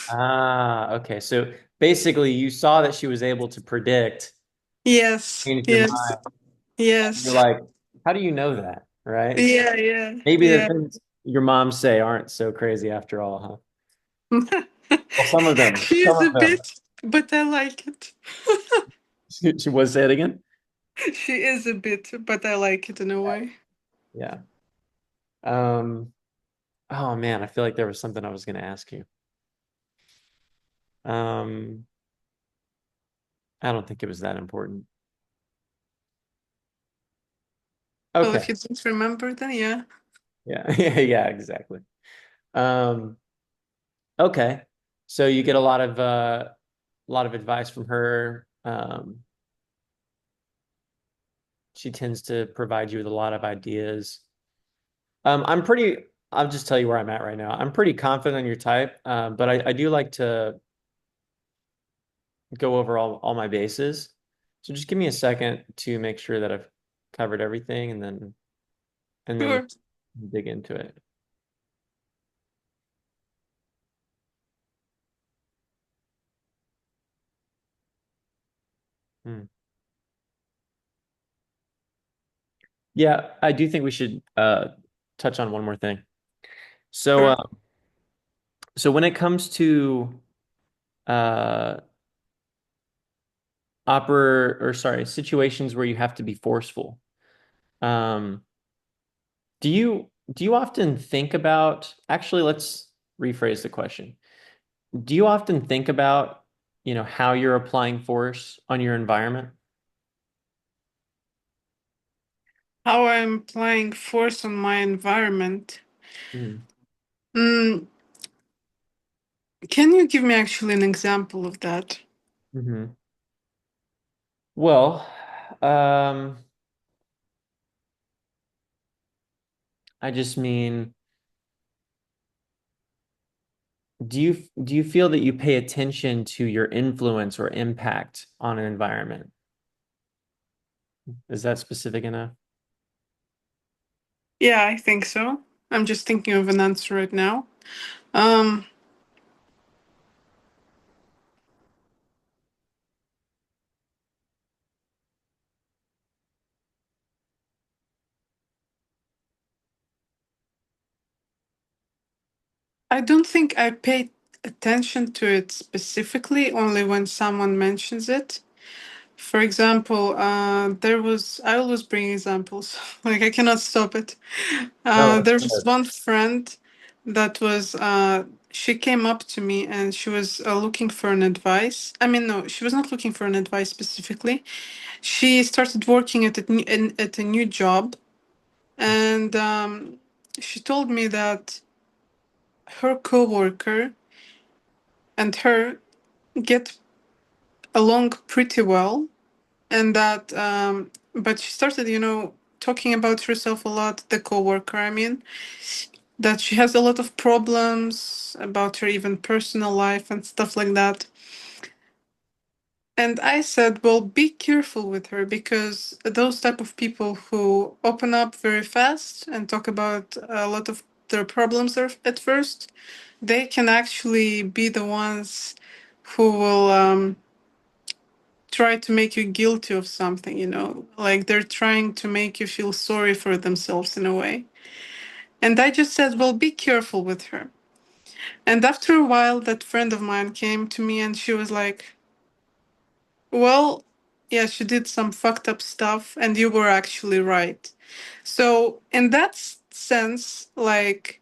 Ah, okay. So basically, you saw that she was able to predict, Yes, changed your yes, mind. You're yes. like, how do you know that? Right? Yeah, yeah, Maybe the yeah. things your moms say aren't so crazy after all, huh? Well, some of them, She some is a of them. bit, but I like it. She was say it again? She is a bit, but I like it in a way. Yeah. Um, oh man, I feel like there was something I was going to ask you. Um, I don't think it was that important. Well, Okay. if you don't remember, then yeah. Yeah. Yeah, yeah, exactly. Um, okay. So you get a lot of advice from her. She tends to provide you with a lot of ideas. I'll just tell you where I'm at right now. I'm pretty confident on your type, but I do like to go over all my bases. So just give me a second to make sure that I've covered everything and then we Sure. can dig into it. Hmm. Yeah, I do think we should touch on one more thing. So Sure. so when it comes to uh situations where you have to be forceful, um do you often think about, actually, let's rephrase the question. Do you often think about, how you're applying force on your environment? How I'm applying force on my environment. Mm-hmm. Mm, can you give me actually an example of that? Mm-hmm. Well, um, I just mean, do you feel that you pay attention to your influence or impact on an environment? Is that specific enough? Yeah, I think so. I'm just thinking of an answer right now. Um, I don't think I pay attention to it specifically, only when someone mentions it. For example, I always bring examples, like I cannot stop it. Oh, There was good. one friend that she came up to me and she was looking for an advice. I mean, no, she was not looking for an advice specifically. She started working at a new job, and she told me that her coworker and her get along pretty well, and that but she started, talking about herself a lot, the coworker, I mean, that she has a lot of problems about her even personal life and stuff like that. And I said, well, be careful with her, because those type of people who open up very fast and talk about a lot of their problems at first, they can actually be the ones who will try to make you guilty of something, like they're trying to make you feel sorry for themselves in a way. And I just said, well, be careful with her. And after a while, that friend of mine came to me and she was like, well, yeah, she did some fucked up stuff, and you were actually right. So, in that sense, like,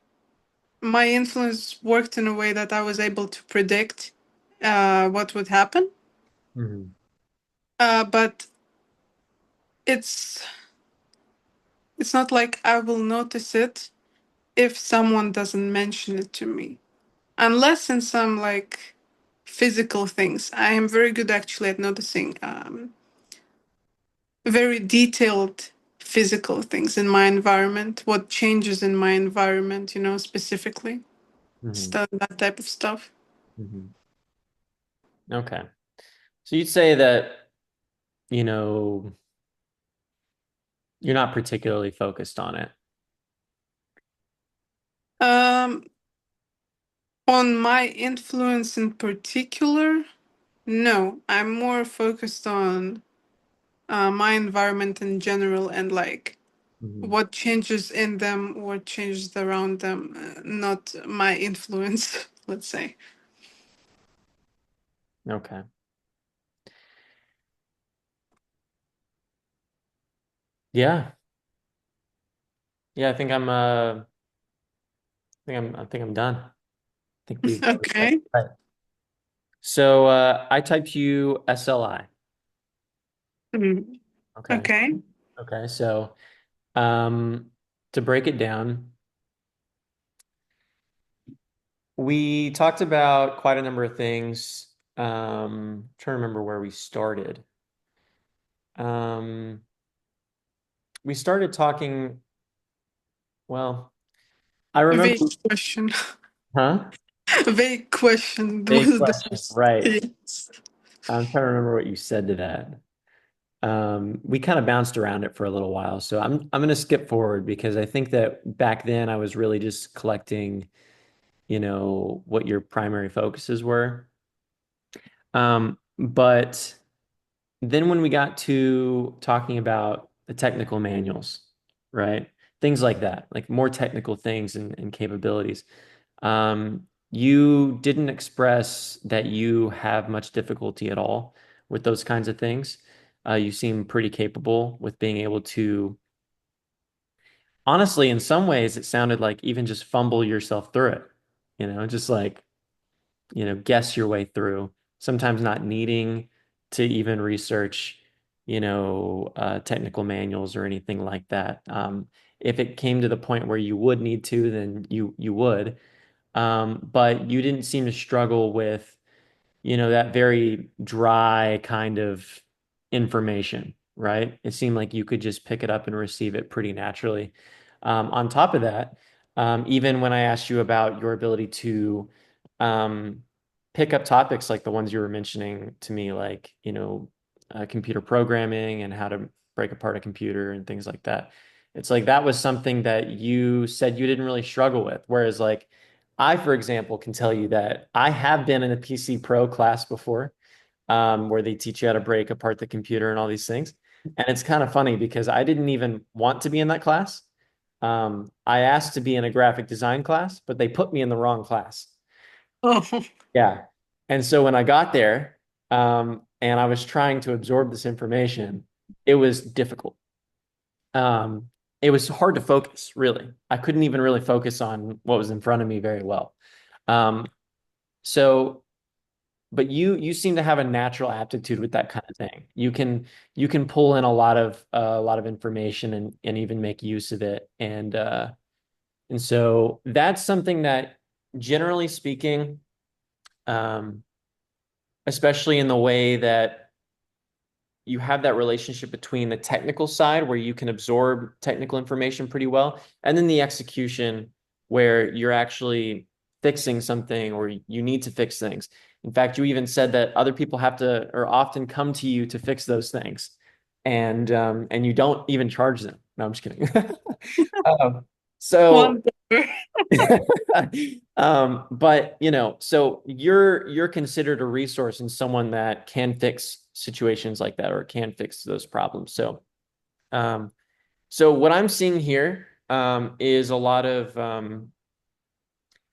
my influence worked in a way that I was able to predict what would happen. Mhm. But it's it's not like I will notice it if someone doesn't mention it to me, unless in some like physical things. I am very good actually at noticing very detailed physical things in my environment, what changes in my environment, specifically. Mhm. Stuff, that type of stuff. Mhm. Okay. So you'd say that, you know, you're not particularly focused on it. Um, on my influence in particular, no, I'm more focused on my environment in general, and like Mhm. what changes in them, what changes around them, not my influence, let's say. Okay. Yeah. Yeah, I think I'm done. I think we've covered. Okay. Right. So I typed you SLI. Mm. Okay. Okay. Okay. So, um, to break it down, we talked about quite a number of things. Trying to remember where we started. Um, we started talking, well, I A remember, vague question. huh? A vague question Big was the question, first. right. Yes. I'm trying to remember what you said to that. We kind of bounced around it for a little while, so I'm going to skip forward because I think that back then I was really just collecting, what your primary focuses were. But then when we got to talking about the technical manuals, right? Things like that, like more technical things and capabilities. You didn't express that you have much difficulty at all with those kinds of things. You seem pretty capable with being able to, honestly, in some ways, it sounded like even just fumble yourself through it, just like guess your way through, sometimes not needing to even research, technical manuals or anything like that. If it came to the point where you would need to, then you would. But you didn't seem to struggle with that very dry kind of information, right? It seemed like you could just pick it up and receive it pretty naturally. On top of that, even when I asked you about your ability to um, pick up topics like the ones you were mentioning to me, like, computer programming and how to break apart a computer and things like that. It's like that was something that you said you didn't really struggle with. Whereas, like, I, for example, can tell you that I have been in a PC Pro class before, where they teach you how to break apart the computer and all these things. And it's kind of funny because I didn't even want to be in that class. I asked to be in a graphic design class, but they put me in the wrong class. Oh, Yeah. And so when I got there, and I was trying to absorb this information, it was difficult. Um, it was hard to focus, really. I couldn't even really focus on what was in front of me very well. Um, so, but you seem to have a natural aptitude with that kind of thing. You can pull in a lot of information and even make use of it. And so that's something that, generally speaking, um, especially in the way that you have that relationship between the technical side where you can absorb technical information pretty well, and then the execution where you're actually fixing something or you need to fix things. In fact, you even said that other people have to or often come to you to fix those things, and you don't even charge them. No, I'm just kidding. Um, so whatever. but so you're considered a resource and someone that can fix situations like that or can fix those problems. Um, so what I'm seeing here is a lot of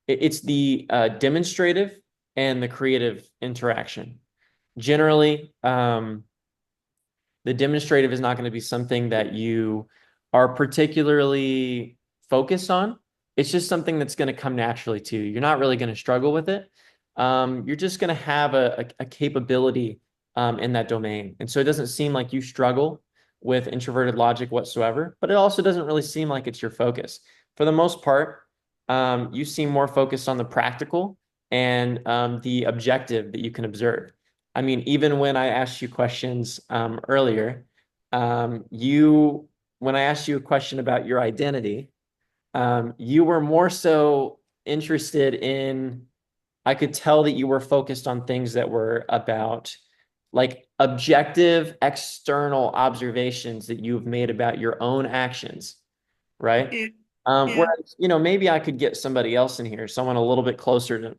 it's the demonstrative and the creative interaction. Generally, the demonstrative is not going to be something that you are particularly focused on. It's just something that's going to come naturally to you. You're not really going to struggle with it. You're just going to have a capability in that domain. And so it doesn't seem like you struggle with introverted logic whatsoever, but it also doesn't really seem like it's your focus. For the most part, you seem more focused on the practical and the objective that you can observe. I mean, even when I asked you questions earlier, when I asked you a question about your identity, you were more so interested in, I could tell that you were focused on things that were about like objective external observations that you've made about your own actions, right? Yeah. Yeah. Whereas, maybe I could get somebody else in here, someone a little bit closer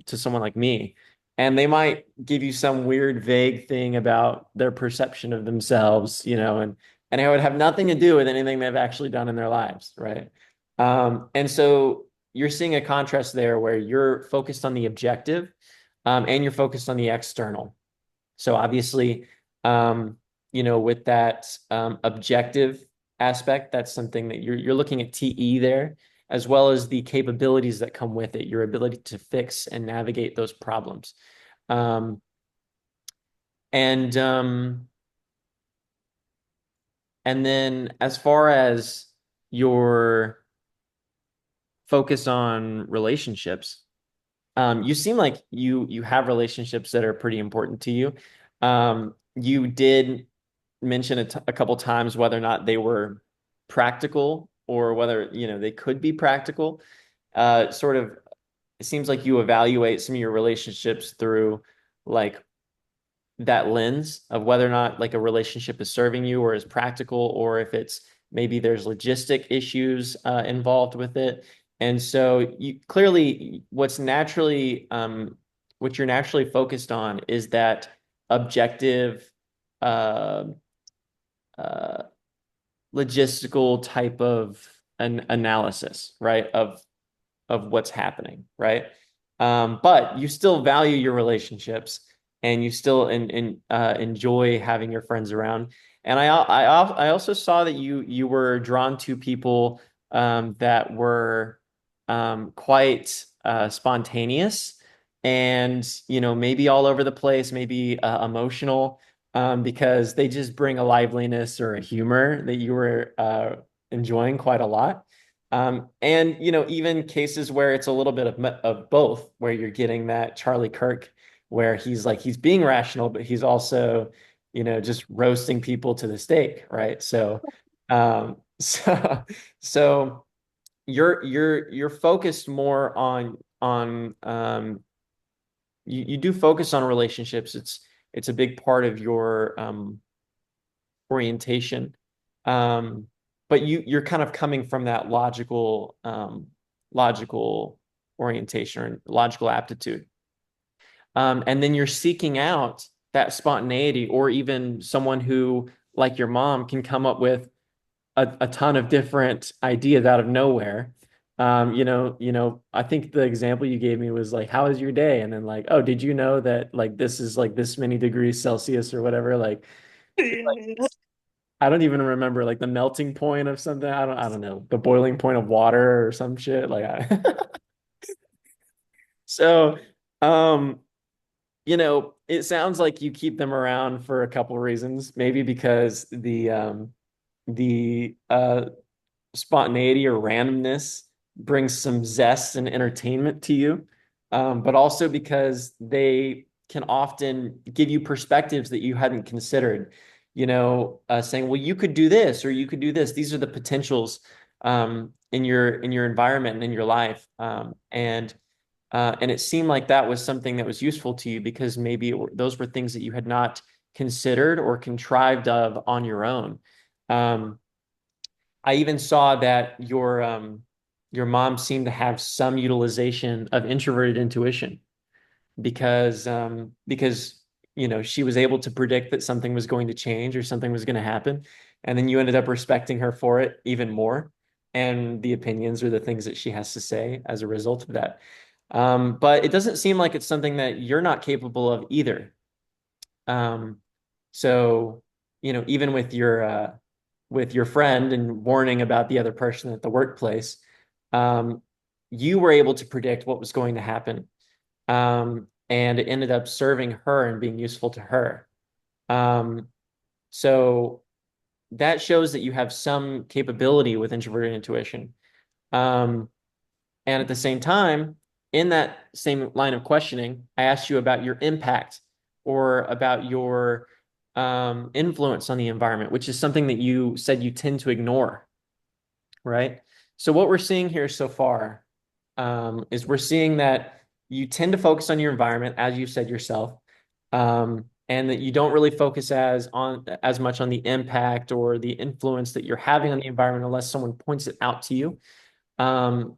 to someone like me, and they might give you some weird, vague thing about their perception of themselves, and it would have nothing to do with anything they've actually done in their lives, right? And so you're seeing a contrast there where you're focused on the objective, and you're focused on the external. So obviously, with that objective aspect, that's something that you're looking at TE there, as well as the capabilities that come with it, your ability to fix and navigate those problems. Um, and And then as far as your focus on relationships, you seem like you have relationships that are pretty important to you. You did mention a couple times whether or not they were practical or whether, they could be practical. Sort of, it seems like you evaluate some of your relationships through like that lens of whether or not like a relationship is serving you or is practical, or if it's maybe there's logistic issues involved with it. And so you clearly what you're naturally focused on is that objective uh, uh, logistical type of an analysis, right? Of what's happening, right? But you still value your relationships and you still enjoy having your friends around. And I also saw that you were drawn to people that were quite spontaneous and maybe all over the place, maybe emotional, because they just bring a liveliness or a humor that you were enjoying quite a lot. And even cases where it's a little bit of both, where you're getting that Charlie Kirk, where he's being rational, but he's also, just roasting people to the stake, right? So, um, so, so you're focused more on you do focus on relationships. It's a big part of your orientation. Um, but you're kind of coming from that logical orientation or logical aptitude. And then you're seeking out that spontaneity, or even someone who, like your mom, can come up with a ton of different ideas out of nowhere. I think the example you gave me was like, how was your day? And then like, oh, did you know that like this is like this many degrees Celsius or whatever? Like Yeah. I don't even remember like the melting point of something. I don't know, the boiling point of water or some shit. So um it sounds like you keep them around for a couple reasons. Maybe because the spontaneity or randomness brings some zest and entertainment to you. But also because they can often give you perspectives that you hadn't considered. Saying, well, you could do this or you could do this. These are the potentials in your environment and in your life. And it seemed like that was something that was useful to you because maybe those were things that you had not considered or contrived of on your own. Um, I even saw that your mom seemed to have some utilization of introverted intuition because she was able to predict that something was going to change or something was going to happen, and then you ended up respecting her for it even more, and the opinions or the things that she has to say as a result of that. But it doesn't seem like it's something that you're not capable of either. Um, so, even with your friend and warning about the other person at the workplace, um, you were able to predict what was going to happen. And it ended up serving her and being useful to her. Um, so that shows that you have some capability with introverted intuition. Um, and at the same time, in that same line of questioning, I asked you about your impact or about your influence on the environment, which is something that you said you tend to ignore, right? So what we're seeing here so far is we're seeing that you tend to focus on your environment, as you said yourself, and that you don't really focus as much on the impact or the influence that you're having on the environment unless someone points it out to you. Um,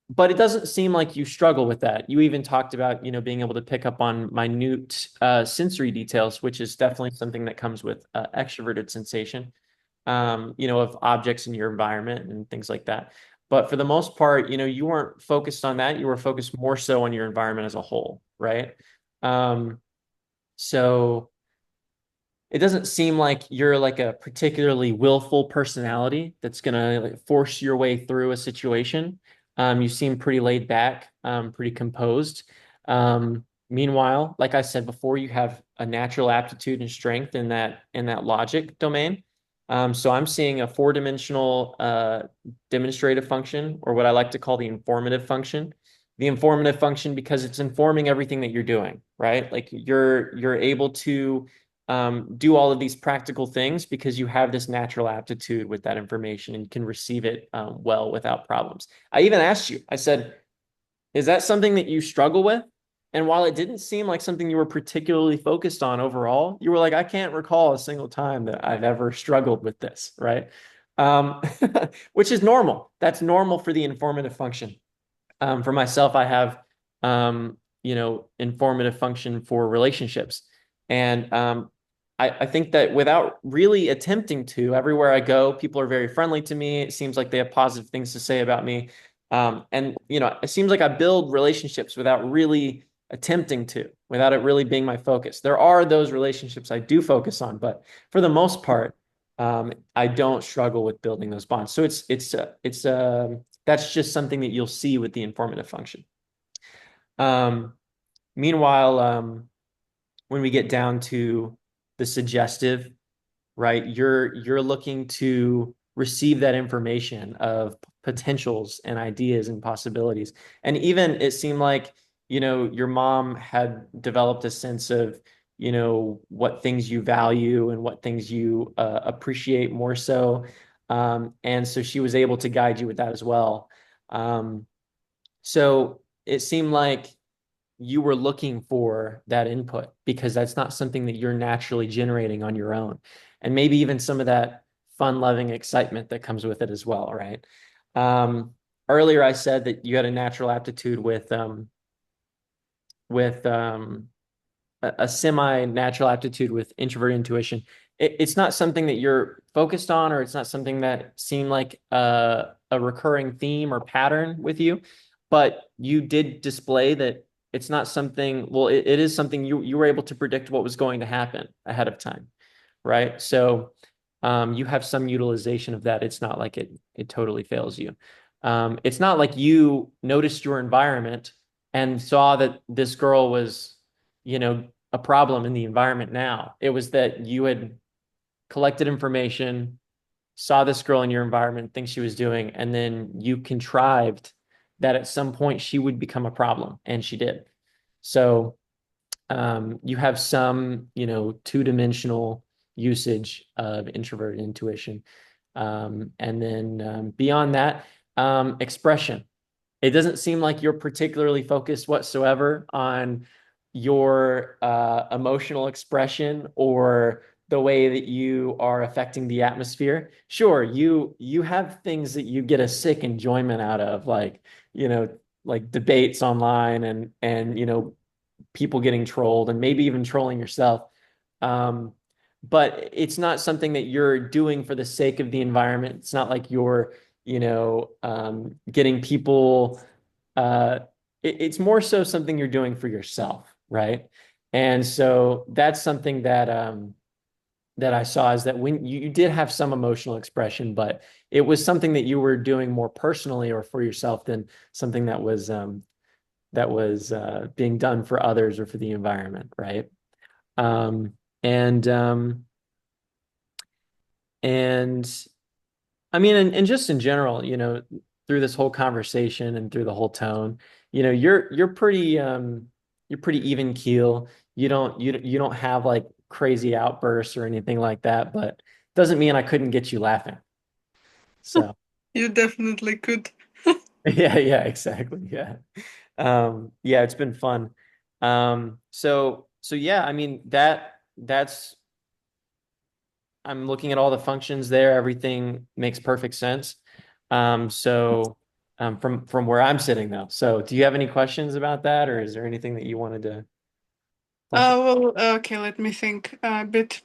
but it doesn't seem like you struggle with that. You even talked about, being able to pick up on minute sensory details, which is definitely something that comes with extroverted sensation, of objects in your environment and things like that. But for the most part, you weren't focused on that. You were focused more so on your environment as a whole, right? Um, so it doesn't seem like you're like a particularly willful personality that's gonna like force your way through a situation. You seem pretty laid back, pretty composed. Meanwhile, like I said before, you have a natural aptitude and strength in that logic domain. So I'm seeing a four-dimensional demonstrative function, or what I like to call the informative function. The informative function because it's informing everything that you're doing, right? Like you're able to do all of these practical things because you have this natural aptitude with that information and you can receive it well without problems. I even asked you, I said, is that something that you struggle with? And while it didn't seem like something you were particularly focused on overall, you were like, I can't recall a single time that I've ever struggled with this, right? Um, which is normal. That's normal for the informative function. For myself, I have, informative function for relationships. And I think that without really attempting to, everywhere I go, people are very friendly to me. It seems like they have positive things to say about me. It seems like I build relationships without really attempting to, without it really being my focus. There are those relationships I do focus on, but for the most part, I don't struggle with building those bonds. So that's just something that you'll see with the informative function. Um, Meanwhile, when we get down to the suggestive, right, you're looking to receive that information of potentials and ideas and possibilities. And even it seemed like, your mom had developed a sense of, what things you value and what things you appreciate more so. And so she was able to guide you with that as well. Um, so it seemed like you were looking for that input because that's not something that you're naturally generating on your own. And maybe even some of that fun-loving excitement that comes with it as well, right? Um, Earlier, I said that you had a natural aptitude with a semi-natural aptitude with introvert intuition. It's not something that you're focused on, or it's not something that seemed like a recurring theme or pattern with you, but you did display that it's not something, well, it is something you were able to predict what was going to happen ahead of time, right? So you have some utilization of that. It's not like it totally fails you. It's not like you noticed your environment and saw that this girl was, a problem in the environment now. It was that you had collected information, saw this girl in your environment, think she was doing, and then you contrived that at some point she would become a problem, and she did. So you have some, two-dimensional usage of introverted intuition. And then beyond that, expression. It doesn't seem like you're particularly focused whatsoever on your emotional expression or the way that you are affecting the atmosphere. Sure, you have things that you get a sick enjoyment out of, like, you know, like debates online and people getting trolled and maybe even trolling yourself. Um, but it's not something that you're doing for the sake of the environment. It's not like you're, getting people. Uh, it's more so something you're doing for yourself, right? And so that's something that I saw is that when you did have some emotional expression, but it was something that you were doing more personally or for yourself than something that was being done for others or for the environment, right? Um, and and I mean, and just in general, through this whole conversation and through the whole tone, you're pretty even keel. You don't have like crazy outbursts or anything like that, but doesn't mean I couldn't get you laughing. So You definitely could. yeah, exactly. Yeah. Yeah, it's been fun. So yeah, I mean that's I'm looking at all the functions there. Everything makes perfect sense. From where I'm sitting though. So do you have any questions about that, or is there anything that you wanted to flesh out? Well, okay, let me think a bit.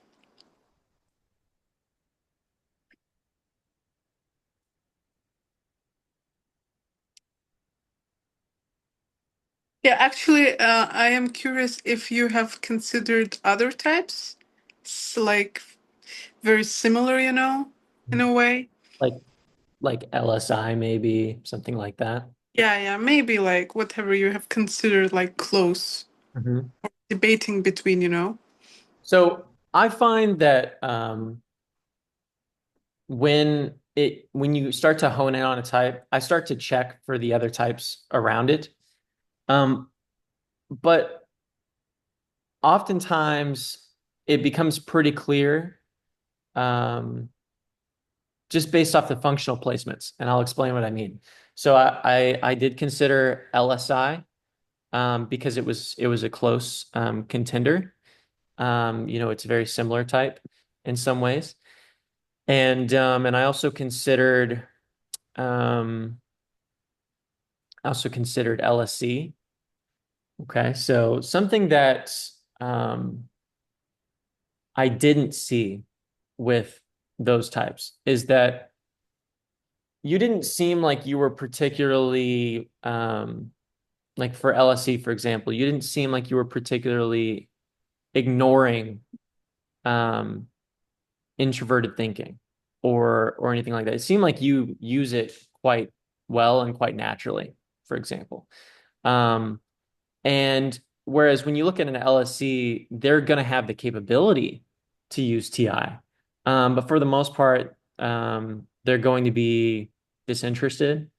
Yeah, actually, I am curious if you have considered other types, like very similar, in a way. Like like LSI maybe, something like that? Yeah, yeah, maybe like whatever you have considered, like close Mhm. debating between. So I find that when you start to hone in on a type, I start to check for the other types around it. Um, but oftentimes it becomes pretty clear, um, just based off the functional placements, and I'll explain what I mean. So I did consider LSI, because it was a close contender. It's a very similar type in some ways. And I um, also considered LSC. Okay, so something that um, I didn't see with those types is that you didn't seem like you were particularly, like for LSC, for example, you didn't seem like you were particularly ignoring um, introverted thinking or anything like that. It seemed like you use it quite well and quite naturally, for example. Um, and whereas when you look at an LSC, they're going to have the capability to use TI. But for the most part, they're going to be disinterested,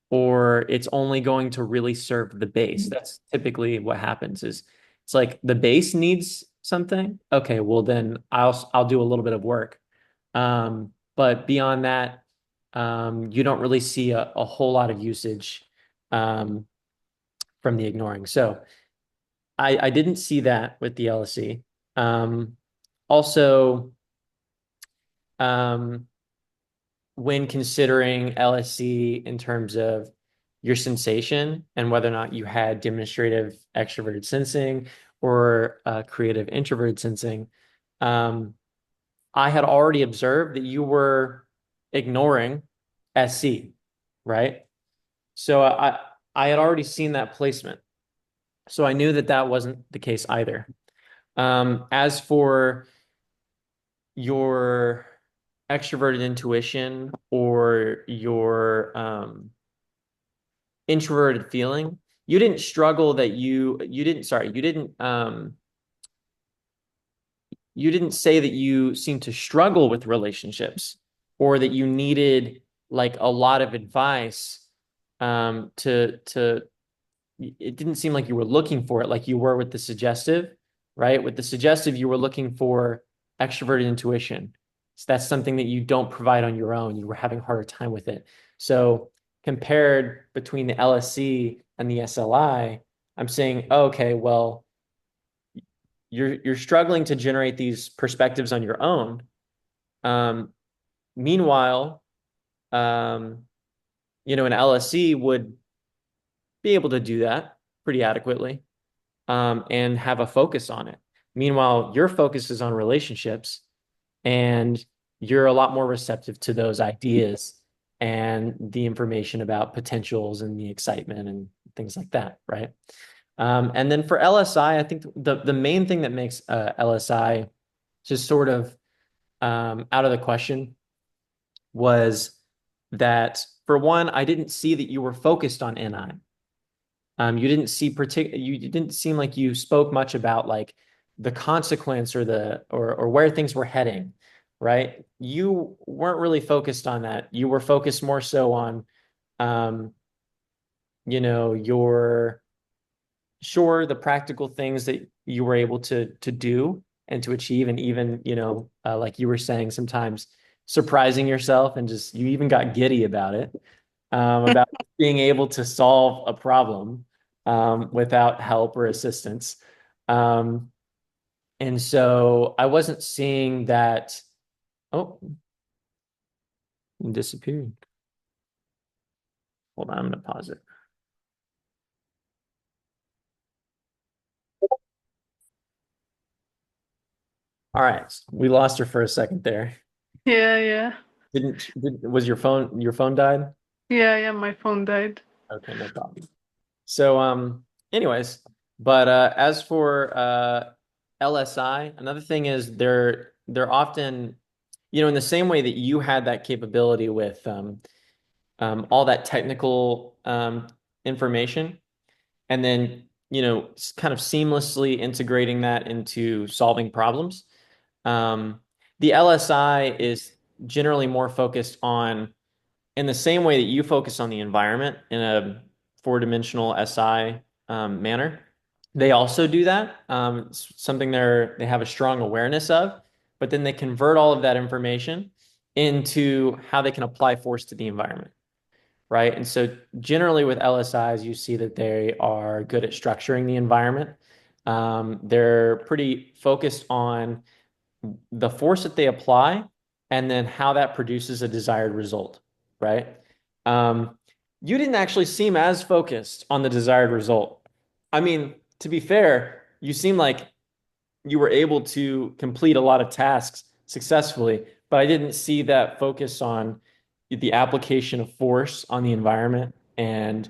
or it's only going to really serve the base. That's typically what happens is it's like the base needs something. Okay, well then I'll do a little bit of work. But beyond that, you don't really see a whole lot of usage um, from the ignoring. So I didn't see that with the LSE. Also, um, when considering LSC in terms of your sensation and whether or not you had demonstrative extroverted sensing or creative introverted sensing, um, I had already observed that you were ignoring SC, right? So I had already seen that placement. So I knew that that wasn't the case either. As for your extroverted intuition or your introverted feeling, you didn't struggle that you didn't, sorry, you didn't say that you seemed to struggle with relationships or that you needed like a lot of advice to it didn't seem like you were looking for it like you were with the suggestive, right? With the suggestive, you were looking for extroverted intuition. So that's something that you don't provide on your own. You were having a harder time with it. So compared between the LSC and the SLI, I'm saying, oh, okay, well, you're struggling to generate these perspectives on your own. Um, Meanwhile, um, an LSC would be able to do that pretty adequately, and have a focus on it. Meanwhile, your focus is on relationships, and you're a lot more receptive to those ideas and the information about potentials and the excitement and things like that, right? And then for LSI, I think the main thing that makes LSI just sort of out of the question was that, for one, I didn't see that you were focused on NI. You didn't seem like you spoke much about like the consequence or or where things were heading, right? You weren't really focused on that. You were focused more so on um, your sure the practical things that you were able to do and to achieve, and even like you were saying, sometimes surprising yourself, and just you even got giddy about it, about being able to solve a problem without help or assistance. um, and so I wasn't seeing that. Oh, it disappeared. Hold on, I'm gonna pause it. All right, we lost her for a second there. Yeah, yeah. Was your phone died? Yeah, yeah, my phone died. Okay, no problem. So, anyways, but as for LSI, another thing is they're often, in the same way that you had that capability with all that technical information, and then kind of seamlessly integrating that into solving problems. Um, the LSI is generally more focused on, in the same way that you focus on the environment in a four-dimensional SI manner, they also do that. It's something they have a strong awareness of, but then they convert all of that information into how they can apply force to the environment, right? And so generally with LSIs, you see that they are good at structuring the environment. They're pretty focused on the force that they apply and then how that produces a desired result, right? Um, you didn't actually seem as focused on the desired result. I mean, to be fair, you seem like you were able to complete a lot of tasks successfully, but I didn't see that focus on the application of force on the environment and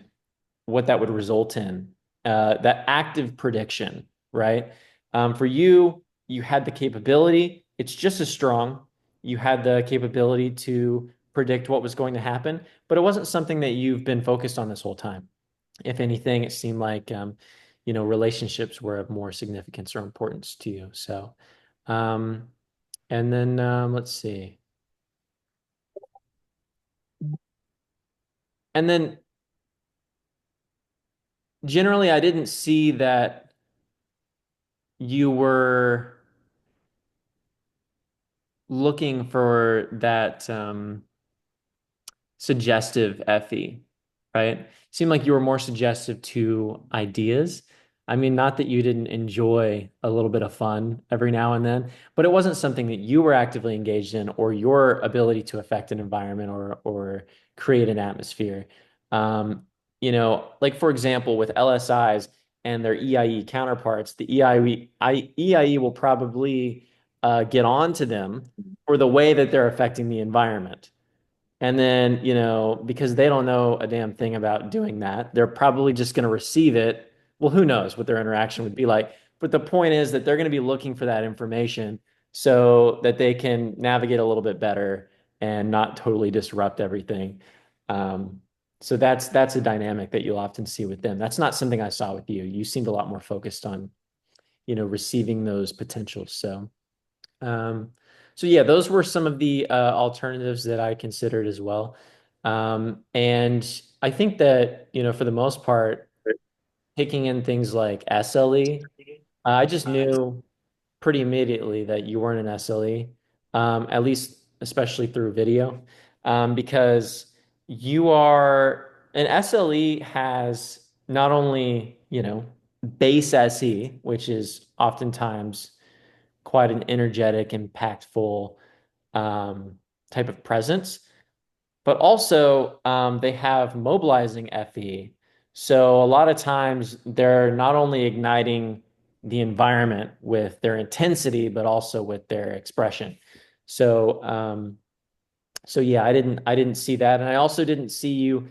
what that would result in. That active prediction, right? For you, you had the capability, it's just as strong. You had the capability to predict what was going to happen, but it wasn't something that you've been focused on this whole time. If anything, it seemed like relationships were of more significance or importance to you. So, um, and then let's see. And then generally, I didn't see that you were looking for that suggestive FE, right? Seemed like you were more suggestive to ideas. I mean, not that you didn't enjoy a little bit of fun every now and then, but it wasn't something that you were actively engaged in or your ability to affect an environment or create an atmosphere. Um, like for example, with LSIs and their EIE counterparts, the EIE will probably get on to them for the way that they're affecting the environment. And then, because they don't know a damn thing about doing that, they're probably just going to receive it. Well, who knows what their interaction would be like. But the point is that they're going to be looking for that information so that they can navigate a little bit better and not totally disrupt everything. Um, so that's a dynamic that you'll often see with them. That's not something I saw with you. You seemed a lot more focused on, receiving those potentials. Um, so yeah, those were some of the alternatives that I considered as well. And I think that, for the most part, taking in things like SLE, I just knew pretty immediately that you weren't an SLE, at least especially through video, because an SLE has not only, base SE, which is oftentimes quite an energetic, impactful um, type of presence. But also, they have mobilizing FE. So a lot of times they're not only igniting the environment with their intensity, but also with their expression. So, so yeah, I didn't see that, and I also didn't see you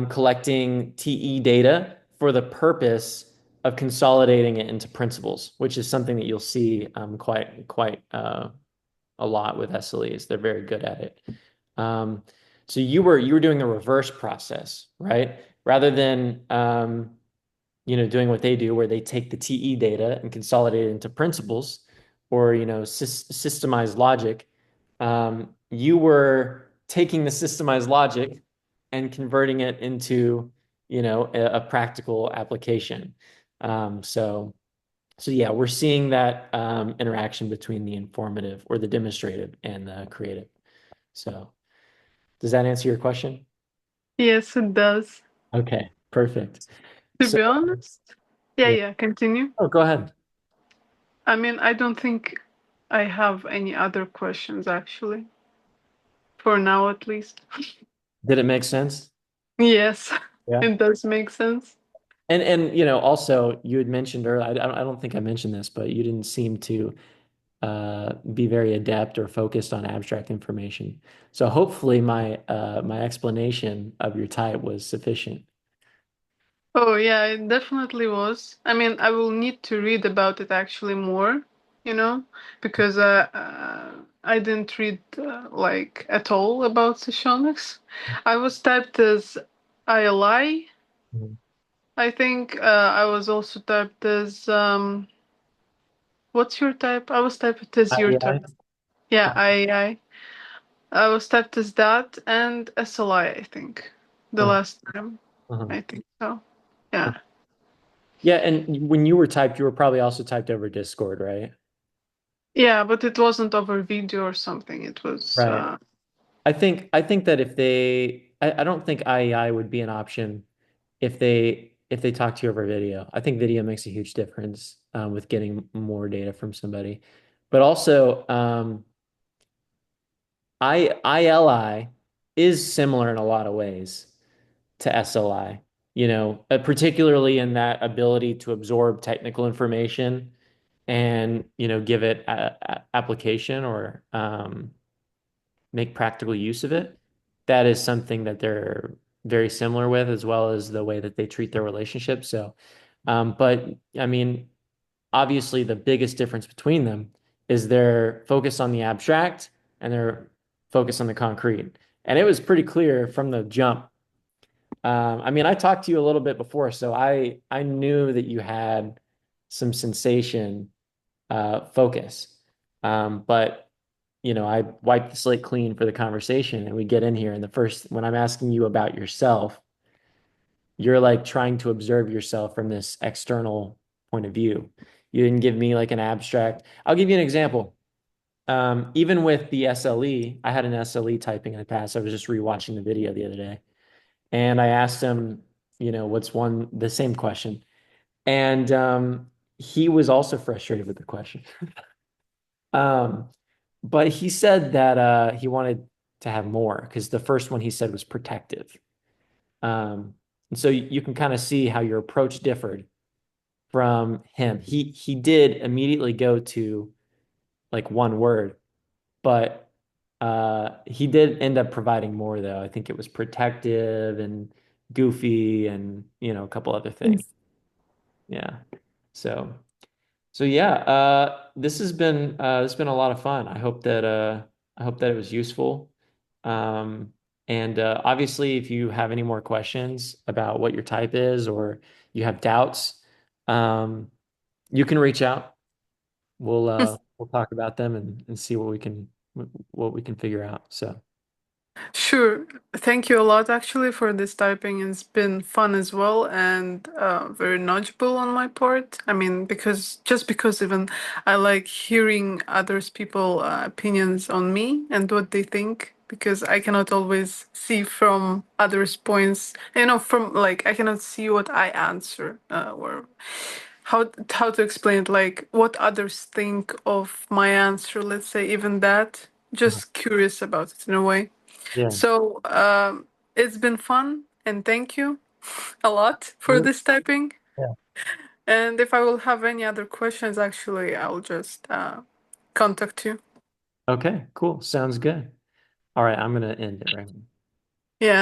collecting TE data for the purpose of consolidating it into principles, which is something that you'll see quite a lot with SLEs. They're very good at it. Um, so you were doing the reverse process, right? Rather than doing what they do, where they take the TE data and consolidate it into principles, or systemized logic. You were taking the systemized logic and converting it into a practical application. Um, so so yeah, we're seeing that interaction between the informative or the demonstrative and the creative. So does that answer your question? Yes, it does. Okay, perfect. To So be honest, yeah, yeah. yeah, continue. Oh, go ahead. I mean, I don't think I have any other questions actually, for now at least. Did it make sense? Yes, Yeah. it does make sense. And also you had mentioned earlier, I don't think I mentioned this, but you didn't seem to be very adept or focused on abstract information. So hopefully my explanation of your type was sufficient. Oh, yeah, it definitely was. I mean, I will need to read about it actually more, you know, because I didn't read like at all about Socionics. I was typed as ILI. Mhm. I think I was also typed as what's your type? I was typed as your type. I, Yeah, I. was typed as that and SLI, I think. The Uh, last time, uh-huh. I think so. Yeah. Yeah, and when you were typed, you were probably also typed over Discord, right? Yeah, but it wasn't over video or something. It was Right. I think that if I don't think IEI would be an option if they talk to you over video. I think video makes a huge difference with getting more data from somebody. But also, ILI is similar in a lot of ways to SLI, particularly in that ability to absorb technical information and, give it application or make practical use of it. That is something that they're very similar with, as well as the way that they treat their relationship. So, but I mean, obviously, the biggest difference between them is their focus on the abstract and their focus on the concrete. And it was pretty clear from the jump. I mean, I talked to you a little bit before, so I knew that you had some sensation focus. But I wipe the slate clean for the conversation and we get in here. And when I'm asking you about yourself, you're like trying to observe yourself from this external point of view. You didn't give me like an abstract. I'll give you an example. Even with the SLE, I had an SLE typing in the past. I was just rewatching the video the other day. And I asked him, the same question. And he was also frustrated with the question. Um, but he said that he wanted to have more because the first one he said was protective. And so you can kind of see how your approach differed from him. He did immediately go to like one word, but he did end up providing more though. I think it was protective and goofy and a couple other things. Yeah. So yeah, this has been a lot of fun. I hope that it was useful. And obviously, if you have any more questions about what your type is or you have doubts, um, you can reach out. We'll talk about them and see what we can figure out. So Sure. Thank you a lot actually for this typing. It's been fun as well and very knowledgeable on my part. I mean, because even I like hearing others people opinions on me and what they think because I cannot always see from others' points. From like I cannot see what I answer or how to explain it, like what others think of my answer. Let's say even that. Just curious about it in a way. yeah. So it's been fun and thank you a lot for this typing. Yeah. And if I will have any other questions, actually, I'll just contact you. Okay, cool. Sounds good. All right, I'm gonna end it right now. Yeah.